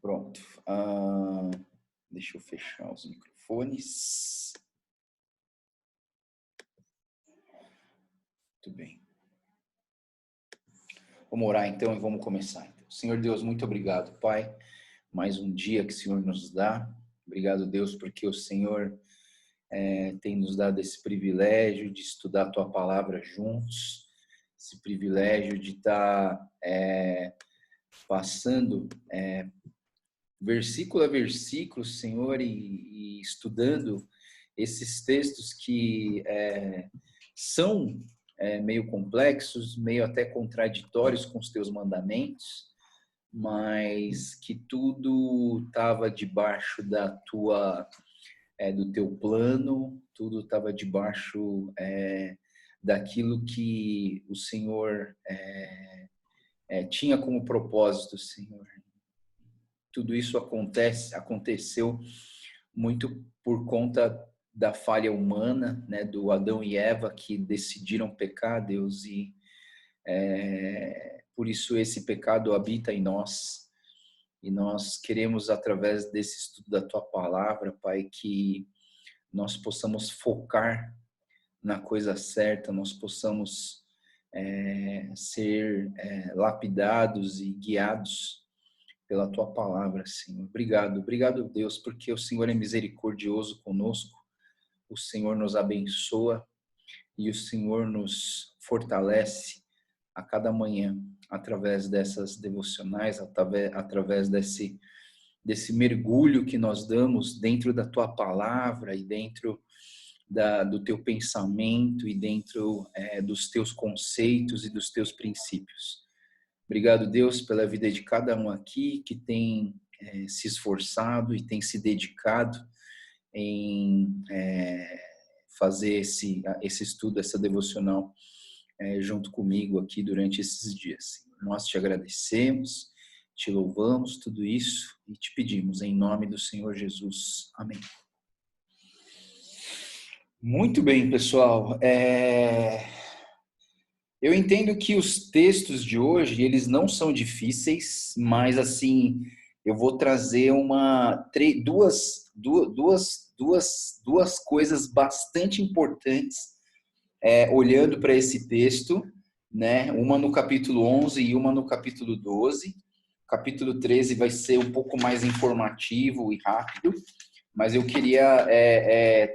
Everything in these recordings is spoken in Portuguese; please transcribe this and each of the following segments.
Pronto. Deixa eu fechar os microfones. Muito bem. Vamos orar então e vamos começar. Senhor Deus, muito obrigado, Pai. Mais um dia que o Senhor nos dá. Obrigado, Deus, porque o Senhor tem nos dado esse privilégio de estudar a Tua Palavra juntos. Esse privilégio de estar passando versículo a versículo, Senhor, e estudando esses textos que são meio complexos, meio até contraditórios com os teus mandamentos, mas que tudo estava debaixo do teu plano, tudo estava debaixo daquilo que o Senhor tinha como propósito, Senhor. Tudo isso aconteceu muito por conta da falha humana, né, do Adão e Eva que decidiram pecar, Deus, e por isso esse pecado habita em nós. E nós queremos, através desse estudo da Tua Palavra, Pai, que nós possamos focar na coisa certa, nós possamos ser lapidados e guiados pela Tua Palavra, Senhor. Obrigado, Deus, porque o Senhor é misericordioso conosco, o Senhor nos abençoa e o Senhor nos fortalece a cada manhã, através dessas devocionais, através desse mergulho que nós damos dentro da Tua Palavra e dentro do Teu pensamento e dentro dos Teus conceitos e dos Teus princípios. Obrigado, Deus, pela vida de cada um aqui que tem se esforçado e tem se dedicado em fazer esse estudo, essa devocional junto comigo aqui durante esses dias. Nós te agradecemos, te louvamos tudo isso e te pedimos em nome do Senhor Jesus. Amém. Muito bem, pessoal. Eu entendo que os textos de hoje, eles não são difíceis, mas assim, eu vou trazer duas coisas bastante importantes olhando para esse texto, né? Uma no capítulo 11 e uma no capítulo 12. O capítulo 13 vai ser um pouco mais informativo e rápido, mas eu queria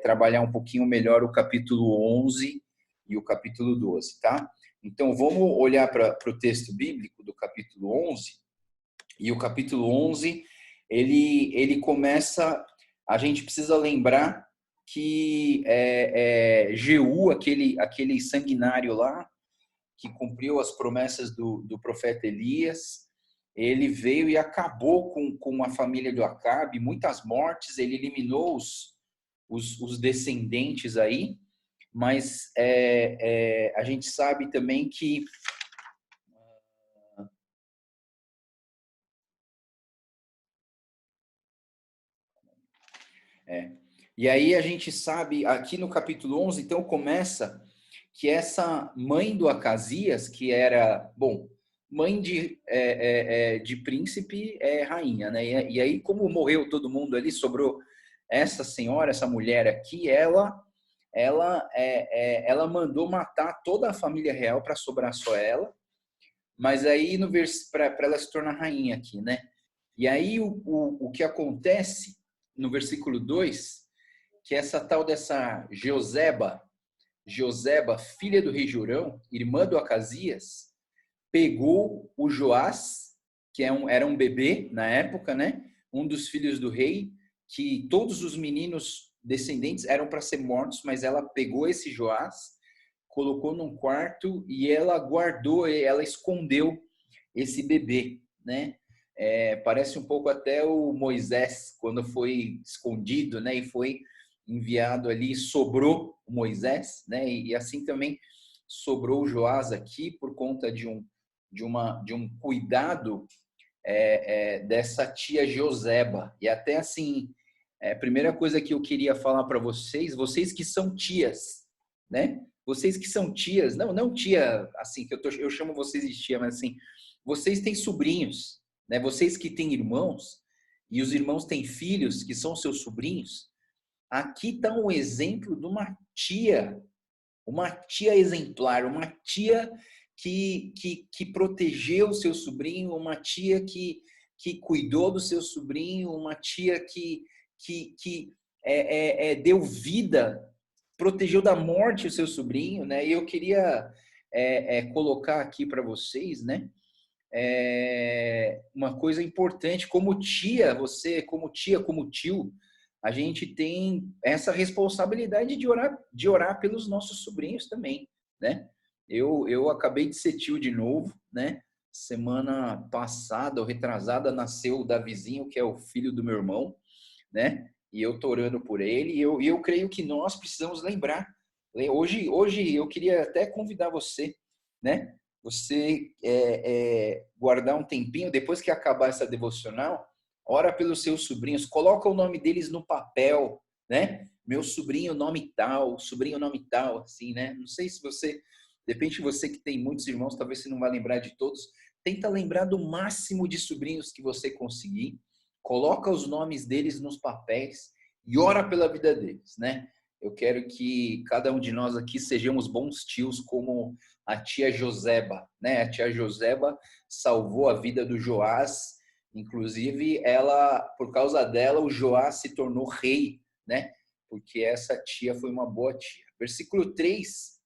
trabalhar um pouquinho melhor o capítulo 11 e o capítulo 12, tá? Então, vamos olhar para o texto bíblico do capítulo 11. E o capítulo 11, ele começa... A gente precisa lembrar que Jeú, aquele sanguinário lá, que cumpriu as promessas do profeta Elias, ele veio e acabou com a família do Acabe, muitas mortes, ele eliminou os descendentes aí, mas a gente sabe também que e aí a gente sabe, aqui no capítulo 11, então começa que essa mãe do Acasias, que era, mãe de príncipe, rainha, né? E aí, como morreu todo mundo ali, sobrou essa senhora, essa mulher aqui, ela mandou matar toda a família real para sobrar só ela, mas aí para ela se tornar rainha aqui, né? E aí o que acontece no versículo 2, que essa tal dessa Joseba, filha do rei Jorão, irmã do Acasias, pegou o Joás, que era um bebê na época, né? Um dos filhos do rei, que todos os meninos descendentes eram para ser mortos, mas ela pegou esse Joás, colocou num quarto e ela guardou, ela escondeu esse bebê, né? Parece um pouco até o Moisés, quando foi escondido, né? E foi enviado ali, sobrou o Moisés, né? E assim também sobrou o Joás aqui por conta de um cuidado dessa tia Joseba. E até assim, a primeira coisa que eu queria falar para vocês que são tias, né? Vocês que são tias, não tia assim, que eu chamo vocês de tia, mas assim, vocês têm sobrinhos, né? Vocês que têm irmãos, e os irmãos têm filhos que são seus sobrinhos, aqui está um exemplo de uma tia exemplar, uma tia que protegeu o seu sobrinho, uma tia que cuidou do seu sobrinho, uma tia que deu vida, protegeu da morte o seu sobrinho, né? E eu queria colocar aqui para vocês, né? Uma coisa importante, como tia, você, como tia, como tio, a gente tem essa responsabilidade de orar pelos nossos sobrinhos também, né? Eu acabei de ser tio de novo, né? Semana passada ou retrasada nasceu o Davizinho, que é o filho do meu irmão, né? E eu tô orando por ele, e eu creio que nós precisamos lembrar. Hoje eu queria até convidar você, né? Você guardar um tempinho, depois que acabar essa devocional, ora pelos seus sobrinhos, coloca o nome deles no papel, né? Meu sobrinho, nome tal, sobrinho, nome tal, assim, né? Não sei se você, de repente você que tem muitos irmãos, talvez você não vai lembrar de todos, tenta lembrar do máximo de sobrinhos que você conseguir, coloca os nomes deles nos papéis e ora pela vida deles, né? Eu quero que cada um de nós aqui sejamos bons tios como a tia Joseba, né? A tia Joseba salvou a vida do Joás, inclusive ela, por causa dela, o Joás se tornou rei, né? Porque essa tia foi uma boa tia. Versículo 3,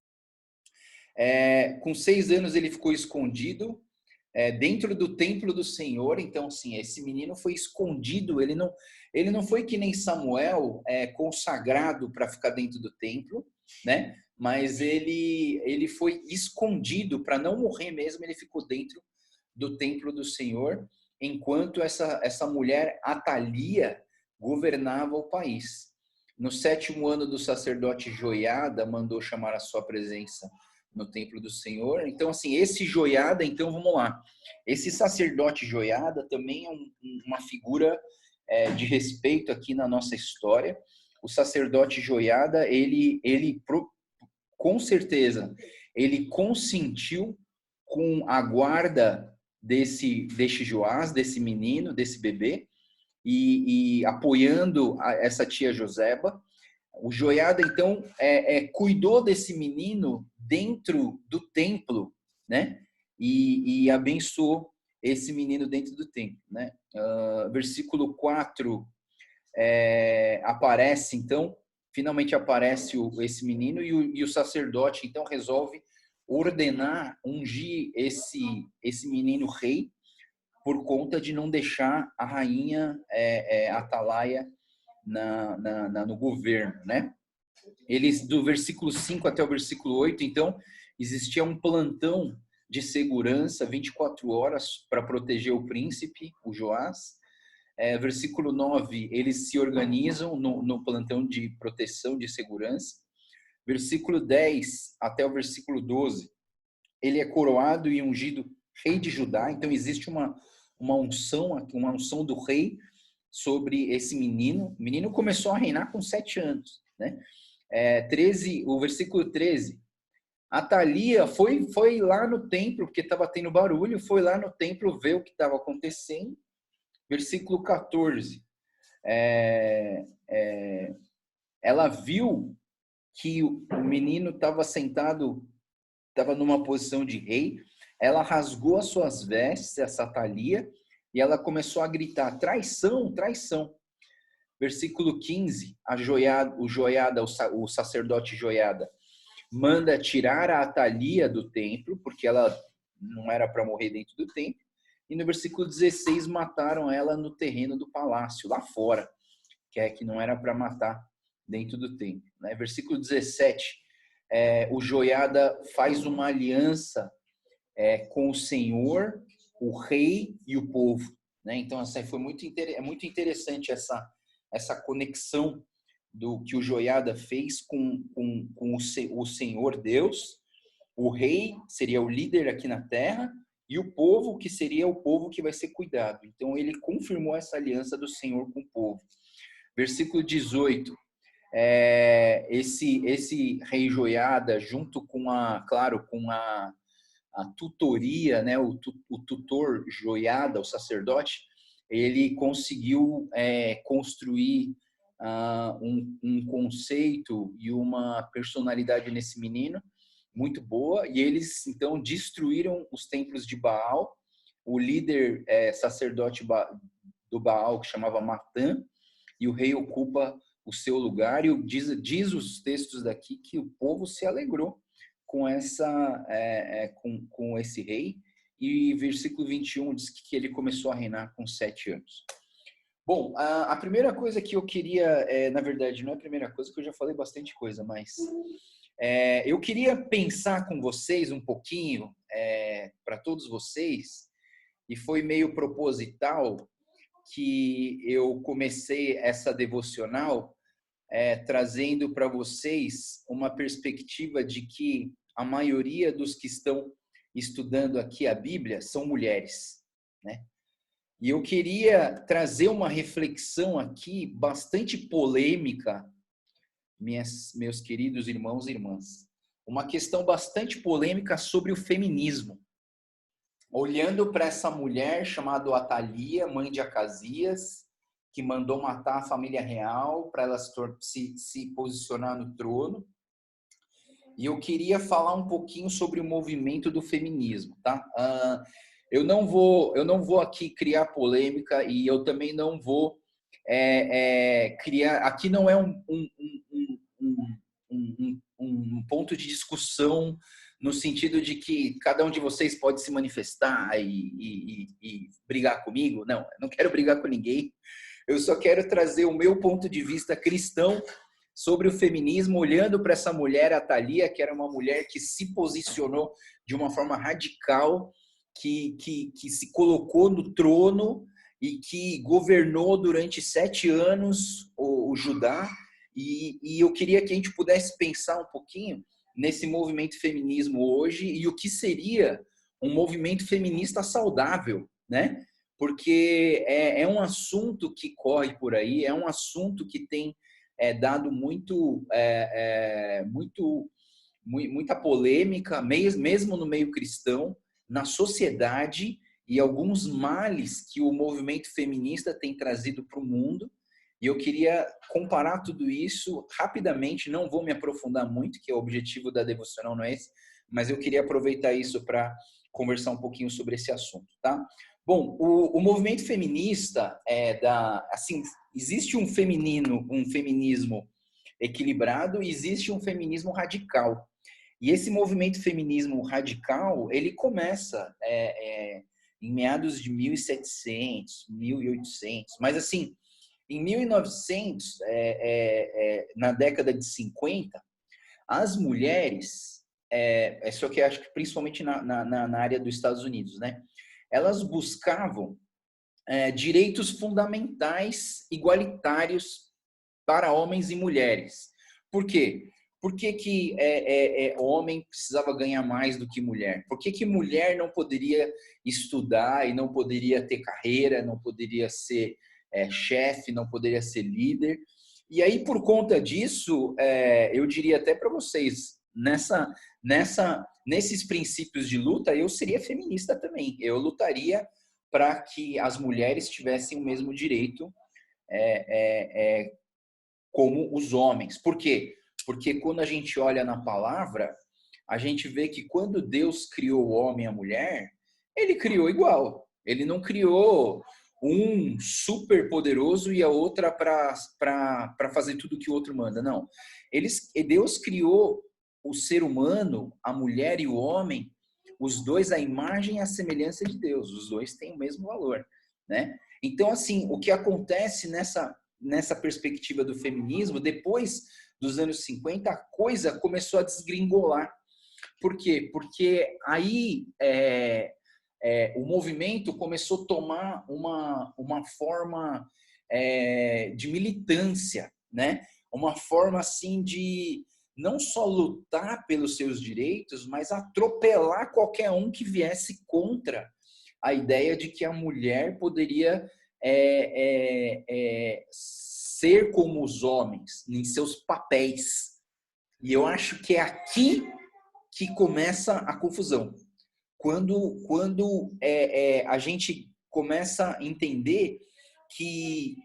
com 6 anos ele ficou escondido dentro do templo do Senhor. Então, assim, esse menino foi escondido, ele não foi que nem Samuel, consagrado para ficar dentro do templo, né? Mas ele foi escondido para não morrer mesmo, ele ficou dentro do templo do Senhor, enquanto essa mulher, Atalia, governava o país. No 7º ano do sacerdote Joiada, mandou chamar a sua presença no templo do Senhor. Então, assim, esse Joiada, então vamos lá. Esse sacerdote Joiada também é uma figura de respeito aqui na nossa história. O sacerdote Joiada, com certeza, ele consentiu com a guarda desse Joás, desse menino, desse bebê, e apoiando essa tia Joseba. O Joiada, então, cuidou desse menino dentro do templo, né? E abençoou esse menino dentro do templo, né? Versículo 4 aparece, então, finalmente aparece esse menino e o sacerdote, então, resolve ordenar, ungir esse menino rei por conta de não deixar a rainha Atalaia no governo, né? Eles, do versículo 5 até o versículo 8, então, existia um plantão de segurança 24 horas para proteger o príncipe, o Joás. Versículo 9, eles se organizam no plantão de proteção, de segurança. Versículo 10 até o versículo 12, ele é coroado e ungido rei de Judá. Então, existe uma unção do rei sobre esse menino. O menino começou a reinar com 7 anos, né? 13, o versículo 13. Atalia foi lá no templo, porque estava tendo barulho, foi lá no templo ver o que estava acontecendo. Versículo 14. Ela viu que o menino estava sentado, estava numa posição de rei. Ela rasgou as suas vestes, essa Atalia, e ela começou a gritar: traição, traição. Versículo 15, o sacerdote Joiada, manda tirar a Atalia do templo, porque ela não era para morrer dentro do templo. E no versículo 16, mataram ela no terreno do palácio, lá fora, que não era para matar dentro do templo, né? Versículo 17, o Joiada faz uma aliança com o Senhor, o rei e o povo, né? Então, essa foi muito interessante essa conexão do que o Joiada fez com o Senhor Deus. O rei seria o líder aqui na terra e o povo, que seria o povo que vai ser cuidado. Então, ele confirmou essa aliança do Senhor com o povo. Versículo 18. Esse rei Joiada, junto com a tutoria, né, o tutor Joiada, o sacerdote, ele conseguiu construir um conceito e uma personalidade nesse menino muito boa, e eles então destruíram os templos de Baal. O líder sacerdote do Baal, que chamava Matã, e o rei ocupa o seu lugar, e diz os textos daqui que o povo se alegrou com com esse rei, e versículo 21 diz que ele começou a reinar com 7 anos. Bom, a primeira coisa que eu queria, na verdade, não é a primeira coisa, que eu já falei bastante coisa, mas eu queria pensar com vocês um pouquinho, para todos vocês, e foi meio proposital que eu comecei essa devocional trazendo para vocês uma perspectiva de que a maioria dos que estão estudando aqui a Bíblia são mulheres, né? E eu queria trazer uma reflexão aqui bastante polêmica, meus queridos irmãos e irmãs. Uma questão bastante polêmica sobre o feminismo. Olhando para essa mulher chamada Atalia, mãe de Acasias, que mandou matar a família real para ela se posicionar no trono. E eu queria falar um pouquinho sobre o movimento do feminismo, tá? Eu não vou aqui criar polêmica, e eu também não vou criar. Aqui não é um ponto de discussão no sentido de que cada um de vocês pode se manifestar e brigar comigo. Não, eu não quero brigar com ninguém. Eu só quero trazer o meu ponto de vista cristão sobre o feminismo, olhando para essa mulher, a Thalia, que era uma mulher que se posicionou de uma forma radical, que se colocou no trono e que governou durante 7 anos o Judá. E eu queria que a gente pudesse pensar um pouquinho nesse movimento feminismo hoje e o que seria um movimento feminista saudável, né? Porque é um assunto que corre por aí, é um assunto que tem dado muita polêmica, mesmo no meio cristão, na sociedade, e alguns males que o movimento feminista tem trazido para o mundo. E eu queria comparar tudo isso rapidamente, não vou me aprofundar muito, que é o objetivo da devocional, não é esse, mas eu queria aproveitar isso para conversar um pouquinho sobre esse assunto, tá? Bom, o movimento feminista assim, existe um feminismo equilibrado e existe um feminismo radical. E esse movimento feminismo radical, ele começa em meados de 1700, 1800, mas assim, em 1900, na década de 50, as mulheres, só que acho que principalmente na área dos Estados Unidos, né? Elas buscavam direitos fundamentais igualitários para homens e mulheres. Por quê? Por que homem precisava ganhar mais do que mulher? Por que mulher não poderia estudar e não poderia ter carreira, não poderia ser chefe, não poderia ser líder? E aí, por conta disso, eu diria até para vocês, nesses princípios de luta, eu seria feminista também. Eu lutaria para que as mulheres tivessem o mesmo direito como os homens. Por quê? Porque quando a gente olha na palavra, a gente vê que quando Deus criou o homem e a mulher, ele criou igual. Ele não criou um super poderoso e a outra para fazer tudo que o outro manda. Não. Deus criou o ser humano, a mulher e o homem, os dois à imagem e à semelhança de Deus. Os dois têm o mesmo valor, né? Então, assim, o que acontece nessa perspectiva do feminismo, depois dos anos 50, a coisa começou a desgringolar. Por quê? Porque aí o movimento começou a tomar uma forma de militância, né? Uma forma assim de não só lutar pelos seus direitos, mas atropelar qualquer um que viesse contra a ideia de que a mulher poderia ser como os homens em seus papéis. E eu acho que é aqui que começa a confusão. Quando a gente começa a entender que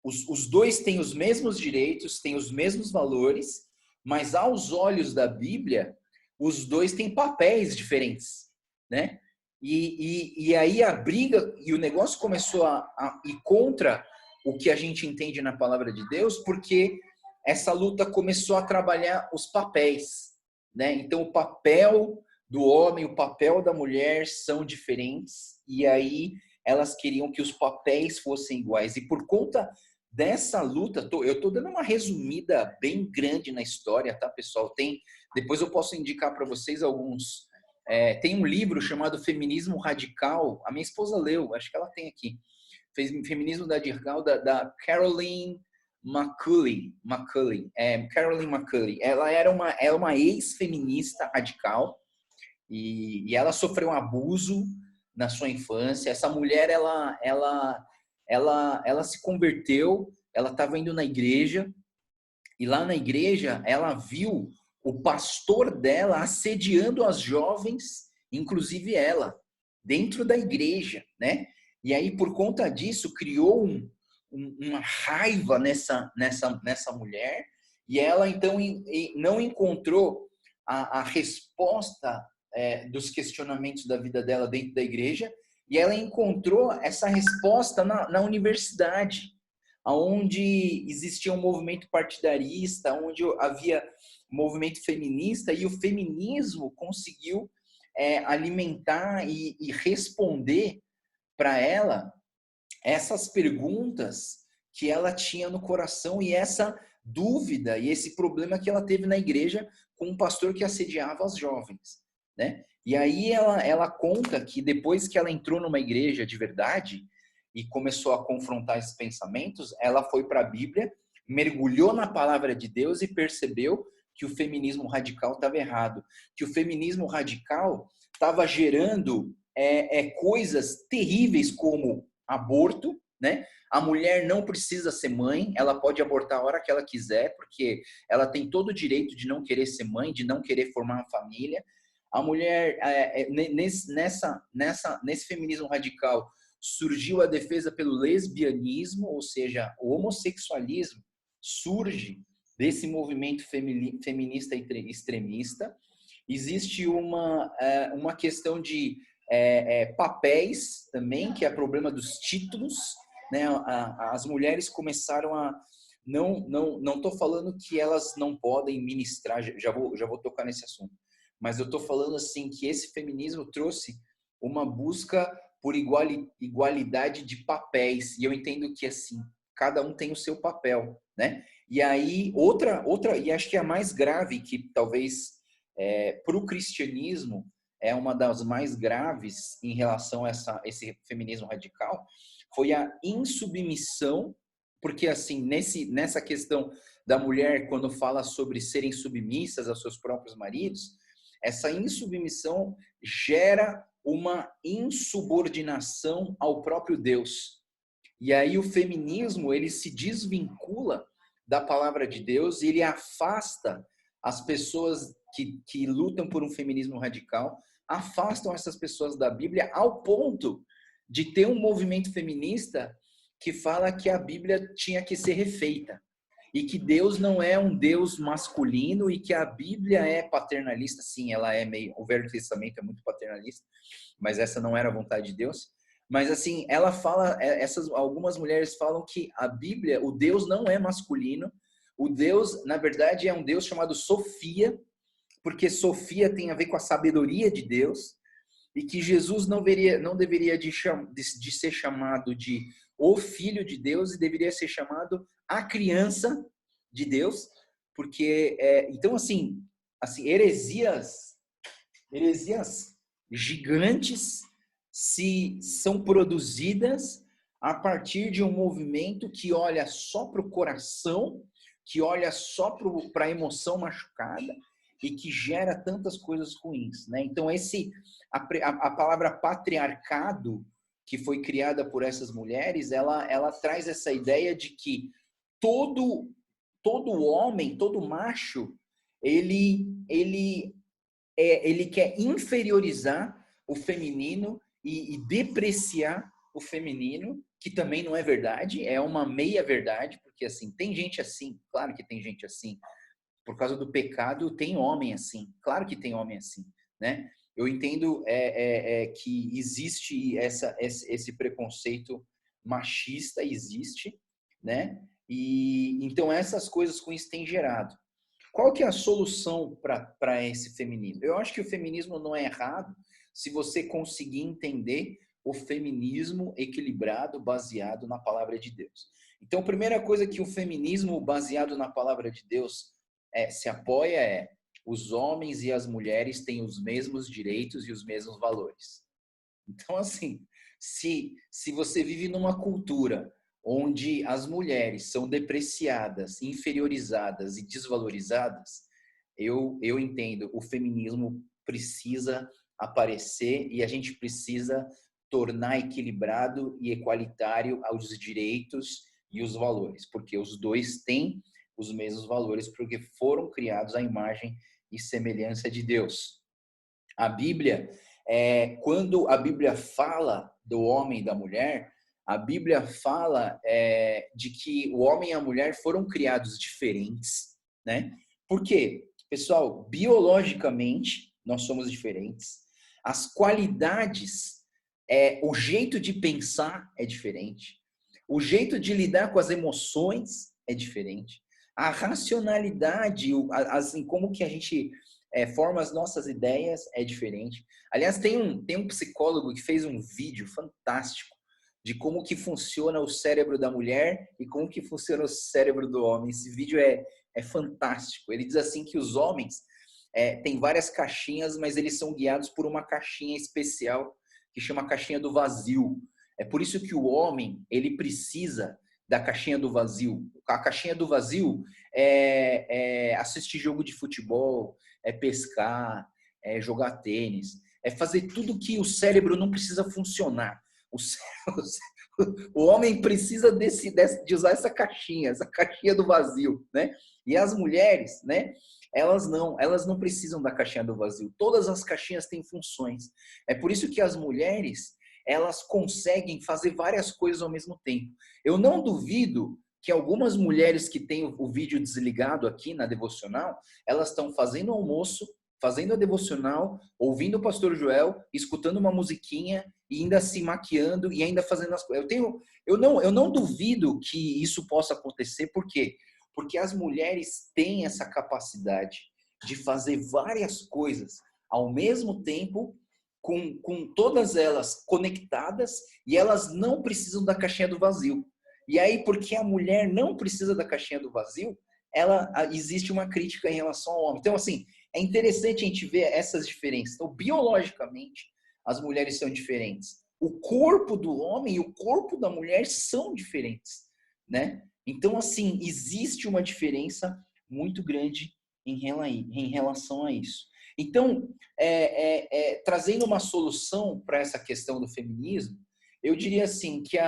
os dois têm os mesmos direitos, têm os mesmos valores, mas aos olhos da Bíblia, os dois têm papéis diferentes, né? E aí a briga e o negócio começou a ir contra o que a gente entende na palavra de Deus, porque essa luta começou a trabalhar os papéis, né? Então o papel do homem, o papel da mulher são diferentes, e aí elas queriam que os papéis fossem iguais. E por conta dessa luta, eu tô dando uma resumida bem grande na história, tá, pessoal? Depois eu posso indicar para vocês alguns. Tem um livro chamado Feminismo Radical. A minha esposa leu, acho que ela tem aqui. Feminismo Radical da Caroline McCulley. Caroline McCulley. Ela era uma ex-feminista radical e ela sofreu um abuso na sua infância. Essa mulher, ela se converteu, ela estava indo na igreja, e lá na igreja ela viu o pastor dela assediando as jovens, inclusive ela, dentro da igreja, né? E aí, por conta disso, criou uma raiva nessa mulher, e ela, então, não encontrou a resposta dos questionamentos da vida dela dentro da igreja, e ela encontrou essa resposta na universidade, onde existia um movimento partidarista, onde havia movimento feminista, e o feminismo conseguiu alimentar e responder para ela essas perguntas que ela tinha no coração e essa dúvida e esse problema que ela teve na igreja com um pastor que assediava as jovens, né? E aí ela conta que depois que ela entrou numa igreja de verdade e começou a confrontar esses pensamentos, ela foi para a Bíblia, mergulhou na palavra de Deus e percebeu que o feminismo radical estava errado, que o feminismo radical estava gerando coisas terríveis como aborto, né? A mulher não precisa ser mãe, ela pode abortar a hora que ela quiser, porque ela tem todo o direito de não querer ser mãe, de não querer formar uma família. A mulher, nesse feminismo radical, surgiu a defesa pelo lesbianismo, ou seja, o homossexualismo surge desse movimento feminista extremista. Existe uma questão de papéis também, que é problema dos títulos, né? As mulheres começaram a não estou falando que elas não podem ministrar, já vou tocar nesse assunto, mas eu estou falando assim que esse feminismo trouxe uma busca por igualdade de papéis, e eu entendo que assim cada um tem o seu papel, né? E aí outra e acho que é a mais grave, que talvez para o cristianismo é uma das mais graves em relação a esse feminismo radical, foi a insubmissão, porque assim, nessa questão da mulher, quando fala sobre serem submissas aos seus próprios maridos, essa insubmissão gera uma insubordinação ao próprio Deus. E aí o feminismo, ele se desvincula da palavra de Deus e ele afasta as pessoas que lutam por um feminismo radical, afastam essas pessoas da Bíblia ao ponto de ter um movimento feminista que fala que a Bíblia tinha que ser refeita e que Deus não é um Deus masculino e que a Bíblia é paternalista. Sim, ela é meio, o Velho Testamento é muito paternalista, mas essa não era a vontade de Deus. Mas assim, ela fala, algumas mulheres falam que a Bíblia, o Deus não é masculino, o Deus, na verdade, é um Deus chamado Sofia, porque Sofia tem a ver com a sabedoria de Deus, e que Jesus não deveria de ser chamado de o Filho de Deus, e deveria ser chamado a criança de Deus, porque, então assim, heresias gigantes são produzidas a partir de um movimento que olha só para o coração, que olha só para a emoção machucada e que gera tantas coisas ruins, né? Então a palavra patriarcado, que foi criada por essas mulheres, ela traz essa ideia de que todo homem, todo macho, ele quer inferiorizar o feminino e depreciar o feminino, que também não é verdade, é uma meia verdade, porque assim, tem gente assim, claro que tem gente assim, por causa do pecado, tem homem assim, claro que tem homem assim, né? Eu entendo que existe esse preconceito machista, existe, né? E então essas coisas ruins têm gerado. Qual que é a solução para esse feminismo? Eu acho que o feminismo não é errado se você conseguir entender o feminismo equilibrado, baseado na palavra de Deus. Então, a primeira coisa que o feminismo baseado na palavra de Deus se apoia é: os homens e as mulheres têm os mesmos direitos e os mesmos valores. Então, assim, se você vive numa cultura onde as mulheres são depreciadas, inferiorizadas e desvalorizadas, eu entendo, o feminismo precisa aparecer e a gente precisa tornar equilibrado e equalitário os direitos e os valores, porque os dois têm os mesmos valores, porque foram criados à imagem e semelhança de Deus. A Bíblia, quando a Bíblia fala do homem e da mulher, a Bíblia fala de que o homem e a mulher foram criados diferentes, né? Por quê? Pessoal, biologicamente, nós somos diferentes. As qualidades, o jeito de pensar é diferente. O jeito de lidar com as emoções é diferente. A racionalidade, assim, como que a gente forma as nossas ideias é diferente. Aliás, tem um psicólogo que fez um vídeo fantástico de como que funciona o cérebro da mulher e como que funciona o cérebro do homem. Esse vídeo é fantástico. Ele diz assim que os homens têm várias caixinhas, mas eles são guiados por uma caixinha especial que chama caixinha do vazio. É por isso que o homem, ele precisa da caixinha do vazio. A caixinha do vazio é assistir jogo de futebol, é pescar, é jogar tênis, é fazer tudo que o cérebro não precisa funcionar. O homem precisa de usar essa caixinha do vazio, né? E as mulheres, né? Elas não precisam da caixinha do vazio. Todas as caixinhas têm funções. É por isso que as mulheres, elas conseguem fazer várias coisas ao mesmo tempo. Eu não duvido que algumas mulheres que têm o vídeo desligado aqui na devocional, elas estão fazendo almoço, fazendo a devocional, ouvindo o pastor Joel, escutando uma musiquinha e ainda se maquiando e ainda fazendo as coisas. Eu não duvido que isso possa acontecer, por quê? Porque as mulheres têm essa capacidade de fazer várias coisas ao mesmo tempo, com todas elas conectadas, e elas não precisam da caixinha do vazio. E aí, porque a mulher não precisa da caixinha do vazio, existe uma crítica em relação ao homem. Então, assim, é interessante a gente ver essas diferenças. Então, biologicamente, as mulheres são diferentes. O corpo do homem e o corpo da mulher são diferentes, né? Então, assim, existe uma diferença muito grande em relação a isso. Então, trazendo uma solução para essa questão do feminismo, eu diria assim que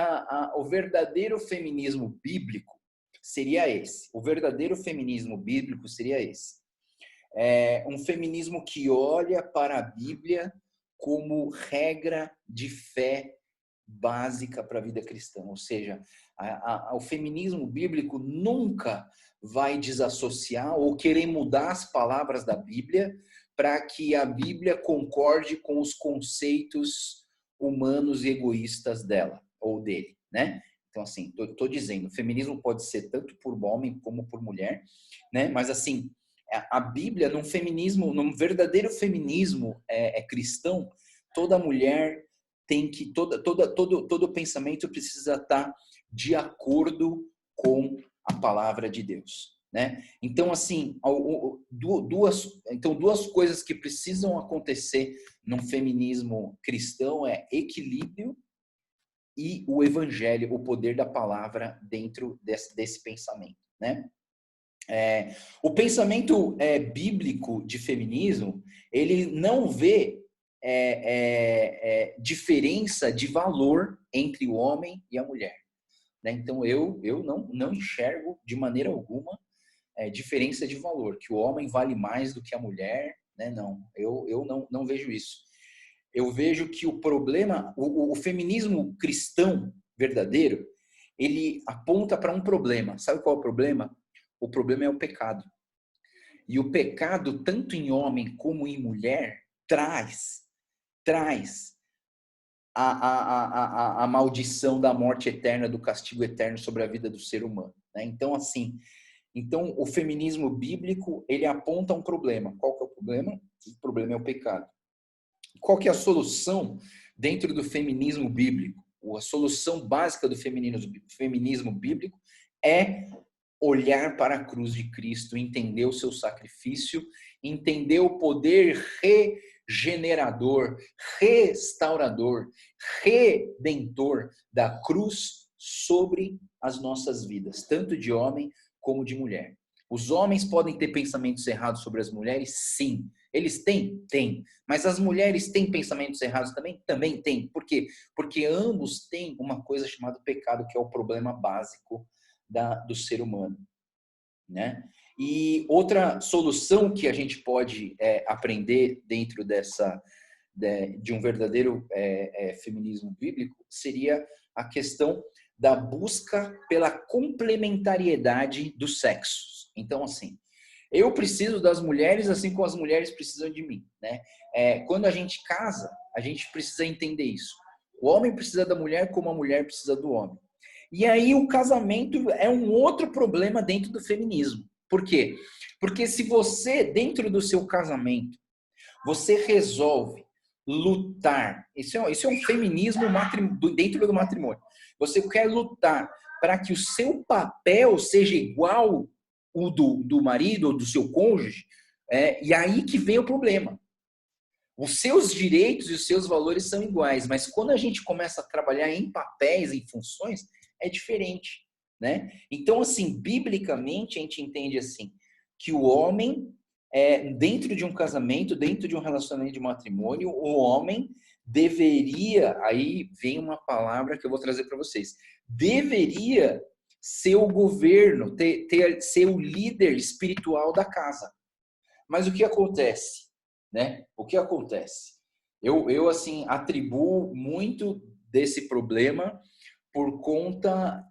o verdadeiro feminismo bíblico seria esse. O verdadeiro feminismo bíblico seria esse. Um feminismo que olha para a Bíblia como regra de fé básica para a vida cristã. Ou seja, o feminismo bíblico nunca vai desassociar ou querer mudar as palavras da Bíblia para que a Bíblia concorde com os conceitos humanos e egoístas dela ou dele, né? Então, assim, tô dizendo, o feminismo pode ser tanto por homem como por mulher, né? Mas, assim, a Bíblia, num verdadeiro feminismo cristão, toda mulher tem que, todo pensamento precisa estar de acordo com a palavra de Deus, né? Então, assim, duas coisas que precisam acontecer num feminismo cristão é equilíbrio e o evangelho, o poder da palavra dentro desse pensamento, né? O pensamento bíblico de feminismo, ele não vê diferença de valor entre o homem e a mulher, né? Então, eu não enxergo de maneira alguma diferença de valor, que o homem vale mais do que a mulher, né? Não, eu não vejo isso. eu vejo que o problema, o feminismo cristão verdadeiro, ele aponta para um problema. Sabe qual é o problema? O problema é o pecado. E o pecado, tanto em homem como em mulher, traz a maldição da morte eterna, do castigo eterno sobre a vida do ser humano. Né? Então, assim, o feminismo bíblico, ele aponta um problema. Qual que é o problema? O problema é o pecado. Qual que é a solução dentro do feminismo bíblico? A solução básica do feminismo bíblico é olhar para a cruz de Cristo, entender o seu sacrifício, entender o poder regenerador, restaurador, redentor da cruz sobre as nossas vidas, tanto de homem como de mulher. Os homens podem ter pensamentos errados sobre as mulheres? Sim. Eles têm? Têm. Mas as mulheres têm pensamentos errados também? Também têm. Por quê? Porque ambos têm uma coisa chamada pecado, que é o problema básico do ser humano. Né? E outra solução que a gente pode aprender dentro de um verdadeiro feminismo bíblico seria a questão da busca pela complementariedade dos sexos. Então, assim, eu preciso das mulheres assim como as mulheres precisam de mim. Né? Quando a gente casa, a gente precisa entender isso. O homem precisa da mulher como a mulher precisa do homem. E aí o casamento é um outro problema dentro do feminismo. Por quê? Porque se você, dentro do seu casamento, você resolve lutar, isso é um feminismo dentro do matrimônio. Você quer lutar para que o seu papel seja igual o do marido ou do seu cônjuge, e aí que vem o problema. Os seus direitos e os seus valores são iguais, mas quando a gente começa a trabalhar em papéis, em funções, é diferente, né? Então, assim, biblicamente a gente entende assim, que o homem, dentro de um casamento, dentro de um relacionamento de matrimônio, o homem deveria, aí vem uma palavra que eu vou trazer para vocês, deveria ser o governo, ser o líder espiritual da casa. Mas o que acontece? Né? O que acontece? Eu assim, atribuo muito desse problema por conta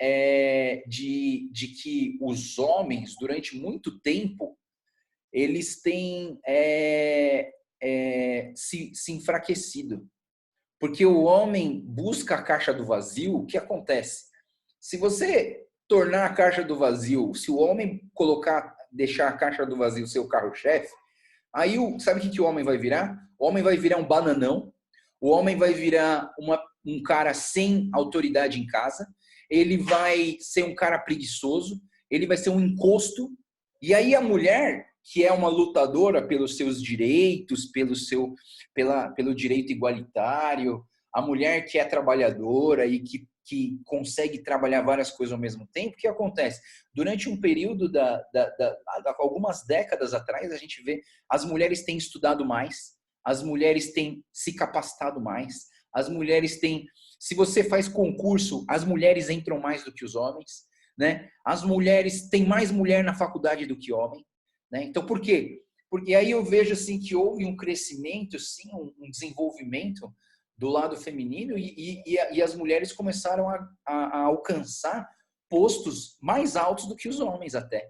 de que os homens, durante muito tempo, eles têm se enfraquecido. Porque o homem busca a caixa do vazio, o que acontece? Se você tornar a caixa do vazio, se o homem deixar a caixa do vazio seu carro-chefe, aí, sabe o que o homem vai virar? O homem vai virar um bananão, o homem vai virar um cara sem autoridade em casa, ele vai ser um cara preguiçoso, ele vai ser um encosto, e aí a mulher, que é uma lutadora pelos seus direitos, pelo direito igualitário, a mulher que é trabalhadora e que consegue trabalhar várias coisas ao mesmo tempo, o que acontece? Durante um período algumas décadas atrás, a gente vê as mulheres têm estudado mais, as mulheres têm se capacitado mais, as mulheres têm... Se você faz concurso, as mulheres entram mais do que os homens, né? As mulheres, tem mais mulher na faculdade do que homem, né? Então, por quê? Porque aí eu vejo assim que houve um crescimento, sim, um desenvolvimento do lado feminino e as mulheres começaram a alcançar postos mais altos do que os homens até.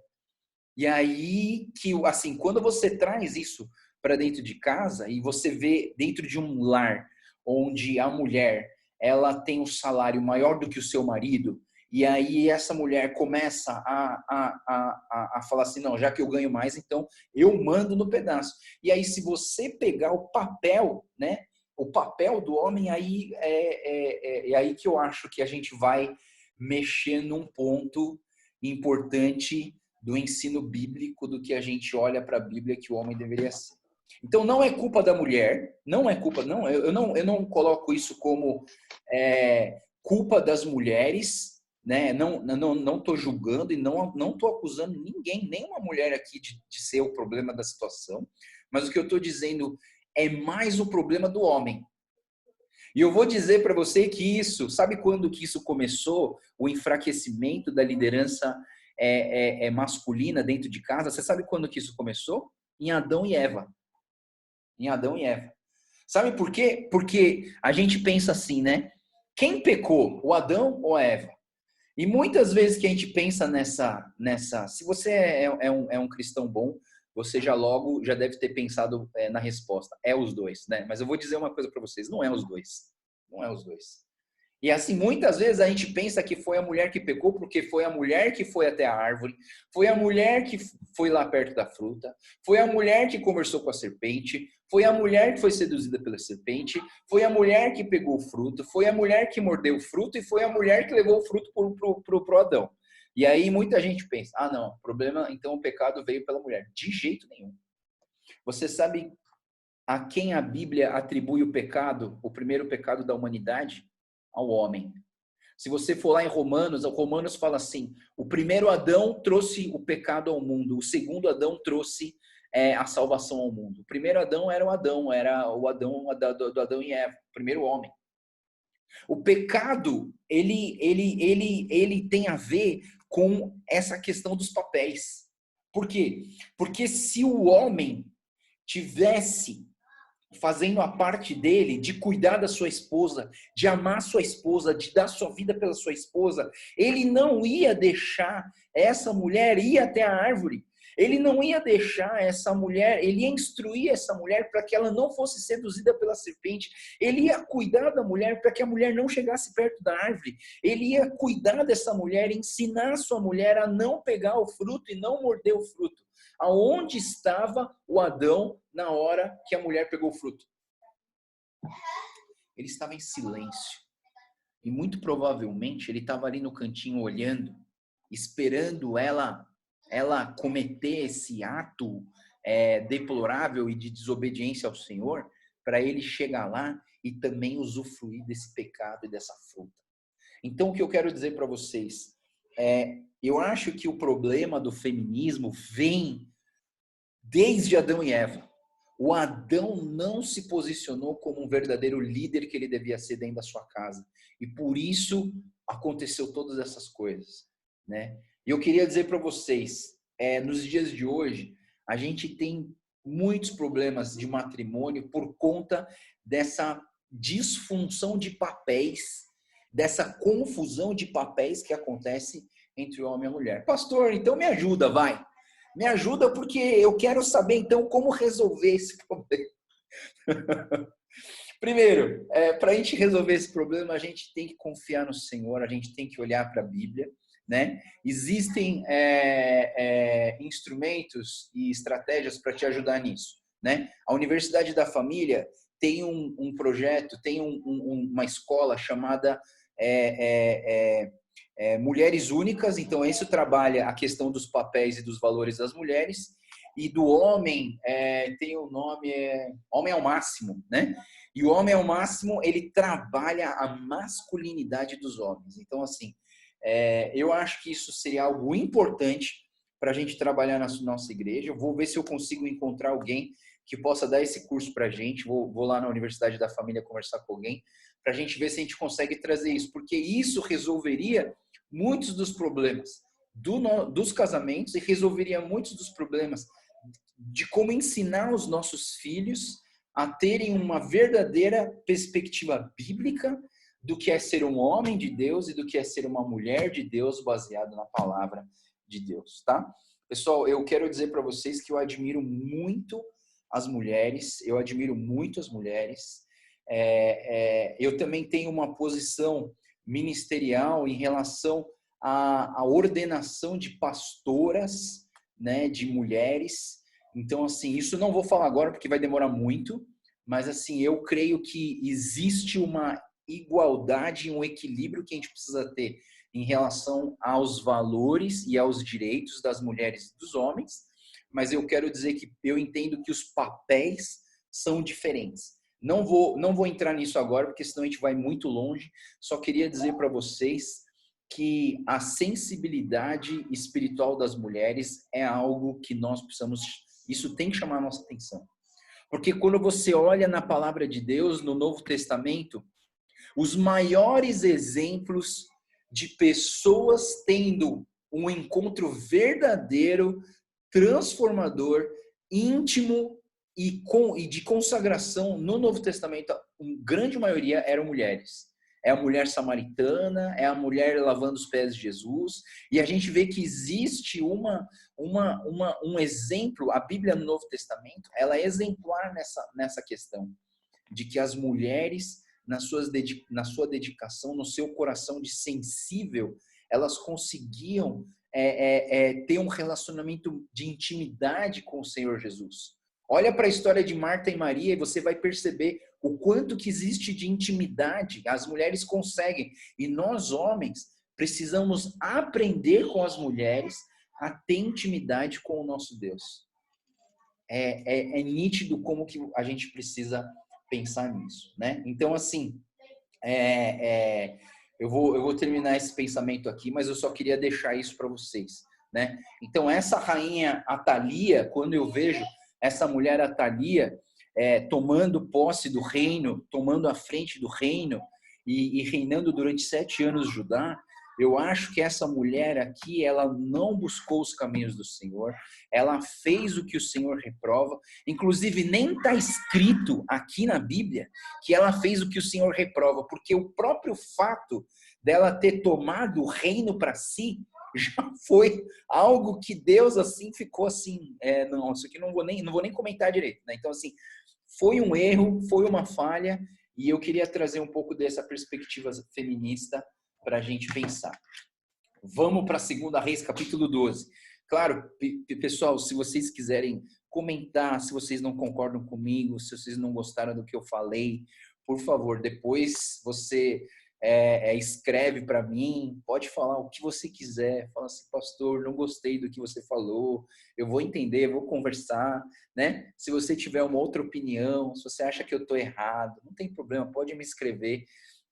E aí que, assim, quando você traz isso para dentro de casa e você vê dentro de um lar onde a mulher ela tem um salário maior do que o seu marido, e aí essa mulher começa a falar assim, não, já que eu ganho mais, então eu mando no pedaço. E aí se você pegar o papel, né, o papel do homem, aí é aí que eu acho que a gente vai mexer num ponto importante do ensino bíblico, do que a gente olha para a Bíblia que o homem deveria ser. Então não é culpa da mulher, não é culpa, não, eu não coloco isso como culpa das mulheres, né? Não estou julgando e não estou acusando ninguém, nenhuma mulher aqui de ser o problema da situação, mas o que eu estou dizendo é mais o problema do homem. E eu vou dizer para você que sabe quando que isso começou? O enfraquecimento da liderança masculina dentro de casa. Você sabe quando que isso começou? Em Adão e Eva. Em Adão e Eva. Sabe por quê? Porque a gente pensa assim, né? Quem pecou, o Adão ou a Eva? E muitas vezes que a gente pensa se você é um cristão bom, você já logo já deve ter pensado na resposta. É os dois, né? Mas eu vou dizer uma coisa para vocês, não é os dois. Não é os dois. E assim, muitas vezes a gente pensa que foi a mulher que pecou porque foi a mulher que foi até a árvore, foi a mulher que foi lá perto da fruta, foi a mulher que conversou com a serpente, foi a mulher que foi seduzida pela serpente, foi a mulher que pegou o fruto, foi a mulher que mordeu o fruto e foi a mulher que levou o fruto pro Adão. E aí muita gente pensa, não, o problema, então o pecado veio pela mulher. De jeito nenhum. Você sabe a quem a Bíblia atribui o pecado, o primeiro pecado da humanidade? Ao homem. Se você for lá em Romanos, o Romanos fala assim, o primeiro Adão trouxe o pecado ao mundo, o segundo Adão trouxe a salvação ao mundo. O primeiro Adão era o Adão do Adão e Eva, o primeiro homem. O pecado, ele tem a ver com essa questão dos papéis. Por quê? Porque se o homem tivesse fazendo a parte dele, de cuidar da sua esposa, de amar sua esposa, de dar sua vida pela sua esposa, ele não ia deixar essa mulher ir até a árvore. Ele não ia deixar essa mulher, ele ia instruir essa mulher para que ela não fosse seduzida pela serpente. Ele ia cuidar da mulher para que a mulher não chegasse perto da árvore. Ele ia cuidar dessa mulher, ensinar a sua mulher a não pegar o fruto e não morder o fruto. Aonde estava o Adão na hora que a mulher pegou o fruto? Ele estava em silêncio. E muito provavelmente ele estava ali no cantinho olhando, esperando ela cometer esse ato deplorável e de desobediência ao Senhor, para ele chegar lá e também usufruir desse pecado e dessa fruta. Então, o que eu quero dizer para vocês eu acho que o problema do feminismo vem desde Adão e Eva. O Adão não se posicionou como um verdadeiro líder que ele devia ser dentro da sua casa. E por isso aconteceu todas essas coisas, né? E eu queria dizer para vocês, nos dias de hoje, a gente tem muitos problemas de matrimônio por conta dessa disfunção de papéis, dessa confusão de papéis que acontece entre o homem e a mulher. Pastor, então me ajuda, vai. Me ajuda porque eu quero saber, então, como resolver esse problema. Primeiro, para a gente resolver esse problema, a gente tem que confiar no Senhor, a gente tem que olhar para a Bíblia, né? Existem instrumentos e estratégias para te ajudar nisso, né? A Universidade da Família tem um projeto, tem uma escola chamada Mulheres Únicas. Então, isso trabalha a questão dos papéis e dos valores das mulheres. E do homem, tem o nome, Homem ao Máximo, né? E o Homem ao Máximo, ele trabalha a masculinidade dos homens. Então, assim, eu acho que isso seria algo importante para a gente trabalhar na nossa igreja. Eu vou ver se eu consigo encontrar alguém que possa dar esse curso para a gente. Vou lá na Universidade da Família conversar com alguém para a gente ver se a gente consegue trazer isso, porque isso resolveria muitos dos problemas dos casamentos e resolveria muitos dos problemas de como ensinar os nossos filhos a terem uma verdadeira perspectiva bíblica do que é ser um homem de Deus e do que é ser uma mulher de Deus baseado na palavra de Deus, tá? Pessoal, eu quero dizer para vocês que eu admiro muito as mulheres, eu admiro muito as mulheres. Eu também tenho uma posição ministerial em relação à ordenação de pastoras, né, de mulheres. Então, assim, isso não vou falar agora porque vai demorar muito, mas assim, eu creio que existe uma igualdade, um equilíbrio que a gente precisa ter em relação aos valores e aos direitos das mulheres e dos homens, mas eu quero dizer que eu entendo que os papéis são diferentes. Não vou entrar nisso agora, porque senão a gente vai muito longe. Só queria dizer para vocês que a sensibilidade espiritual das mulheres é algo que nós precisamos... Isso tem que chamar a nossa atenção. Porque quando você olha na palavra de Deus, no Novo Testamento, os maiores exemplos de pessoas tendo um encontro verdadeiro, transformador, íntimo e de consagração no Novo Testamento, a grande maioria eram mulheres. É a mulher samaritana, é a mulher lavando os pés de Jesus, e a gente vê que existe um exemplo, a Bíblia no Novo Testamento, ela é exemplar nessa questão, de que as mulheres, na sua dedicação, no seu coração de sensível, elas conseguiam ter um relacionamento de intimidade com o Senhor Jesus. Olha para a história de Marta e Maria e você vai perceber o quanto que existe de intimidade. As mulheres conseguem. E nós, homens, precisamos aprender com as mulheres a ter intimidade com o nosso Deus. É nítido como que a gente precisa pensar nisso, né? Então, assim, eu vou terminar esse pensamento aqui, mas eu só queria deixar isso para vocês, né? Então, essa rainha Atalia, quando eu vejo essa mulher Atalia tomando posse do reino, tomando a frente do reino e reinando durante 7 anos Judá, eu acho que essa mulher aqui, ela não buscou os caminhos do Senhor, ela fez o que o Senhor reprova, inclusive nem está escrito aqui na Bíblia que ela fez o que o Senhor reprova, porque o próprio fato dela ter tomado o reino para si, já foi algo que Deus assim ficou assim, não, isso aqui não vou nem comentar direito, né? Então assim, foi um erro, foi uma falha, e eu queria trazer um pouco dessa perspectiva feminista para a gente pensar. Vamos para 2 Reis, capítulo 12. Claro, pessoal, se vocês quiserem comentar, se vocês não concordam comigo, se vocês não gostaram do que eu falei, por favor, depois você escreve para mim, pode falar o que você quiser, fala assim, pastor, não gostei do que você falou, eu vou entender, vou conversar, né? Se você tiver uma outra opinião, se você acha que eu estou errado, não tem problema, pode me escrever.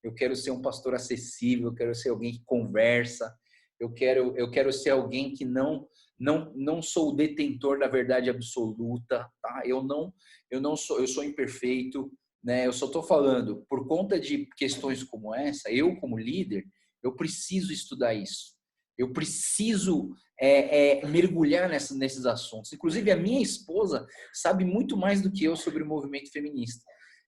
Eu quero ser um pastor acessível, eu quero ser alguém que conversa, eu quero ser alguém que não sou o detentor da verdade absoluta, tá? Eu sou imperfeito, né? Eu só estou falando, por conta de questões como essa, eu como líder, eu preciso estudar isso. Eu preciso mergulhar nesses assuntos. Inclusive, a minha esposa sabe muito mais do que eu sobre o movimento feminista.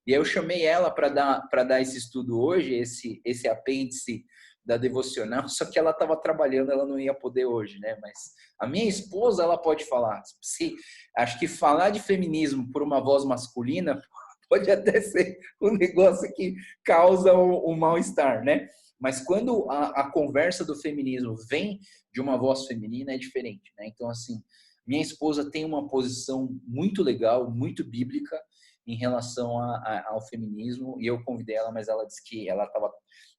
E aí eu chamei ela para dar esse estudo hoje, esse apêndice da devocional, só que ela estava trabalhando, ela não ia poder hoje, né? Mas a minha esposa, ela pode falar. Acho que falar de feminismo por uma voz masculina pode até ser um negócio que causa um mal-estar, né? Mas quando a conversa do feminismo vem de uma voz feminina, é diferente, né? Então, assim, minha esposa tem uma posição muito legal, muito bíblica em relação ao feminismo, e eu convidei ela, mas ela disse que ela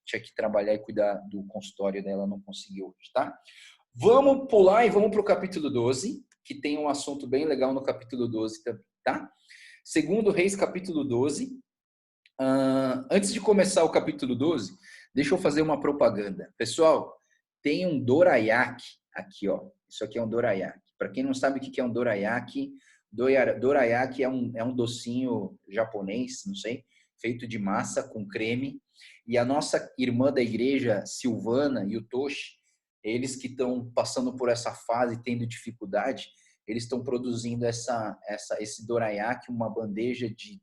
tinha que trabalhar e cuidar do consultório dela, não conseguiu hoje, tá? Vamos pular e vamos para o capítulo 12, que tem um assunto bem legal no capítulo 12, tá? 2 Reis, capítulo 12. Antes de começar o capítulo 12, deixa eu fazer uma propaganda. Pessoal, tem um dorayaki aqui, ó. Isso aqui é um dorayaki. Para quem não sabe o que é um dorayaki, dorayaki é um docinho japonês, não sei, feito de massa com creme. E a nossa irmã da igreja, Silvana e o Toshi, eles que estão passando por essa fase, tendo dificuldade, eles estão produzindo esse dorayaki, uma bandeja de,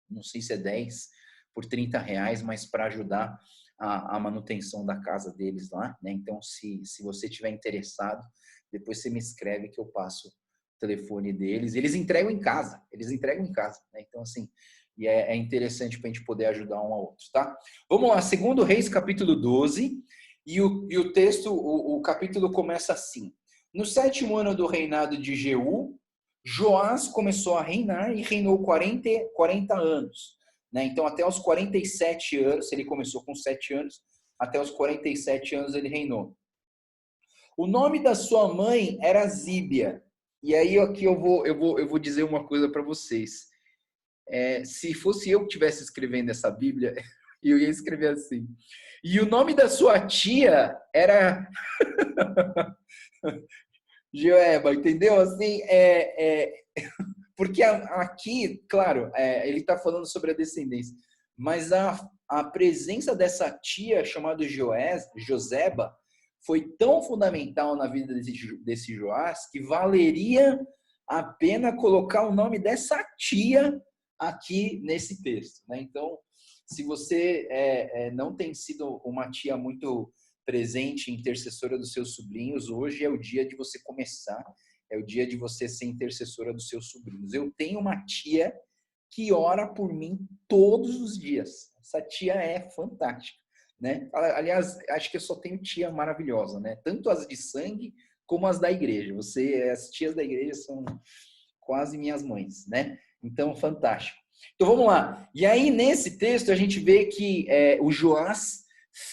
não sei se é 10, por R$30, mas para ajudar a manutenção da casa deles lá, né? Então, se você tiver interessado, depois você me escreve que eu passo o telefone deles. Eles entregam em casa, né? Então, assim, e é interessante para a gente poder ajudar um ao outro, tá? Vamos lá, 2 Reis, capítulo 12, e o texto, o capítulo começa assim. No 7º ano do reinado de Jeú, Joás começou a reinar e reinou 40 anos. Né? Então, até os 47 anos, ele começou com 7 anos, até os 47 anos ele reinou. O nome da sua mãe era Zíbia. E aí aqui eu vou dizer uma coisa para vocês. Se fosse eu que estivesse escrevendo essa Bíblia, eu ia escrever assim. E o nome da sua tia era Joeba, entendeu? Assim, porque aqui, claro, ele está falando sobre a descendência, mas a presença dessa tia chamada Joseba foi tão fundamental na vida desse Joás que valeria a pena colocar o nome dessa tia aqui nesse texto, né? Então, se você não tem sido uma tia muito presente, intercessora dos seus sobrinhos, hoje é o dia de você começar, é o dia de você ser intercessora dos seus sobrinhos. Eu tenho uma tia que ora por mim todos os dias. Essa tia é fantástica, né? Aliás, acho que eu só tenho tia maravilhosa, né? Tanto as de sangue como as da igreja. As tias da igreja são quase minhas mães, né? Então, fantástico. Então, vamos lá. E aí, nesse texto, a gente vê que o Joás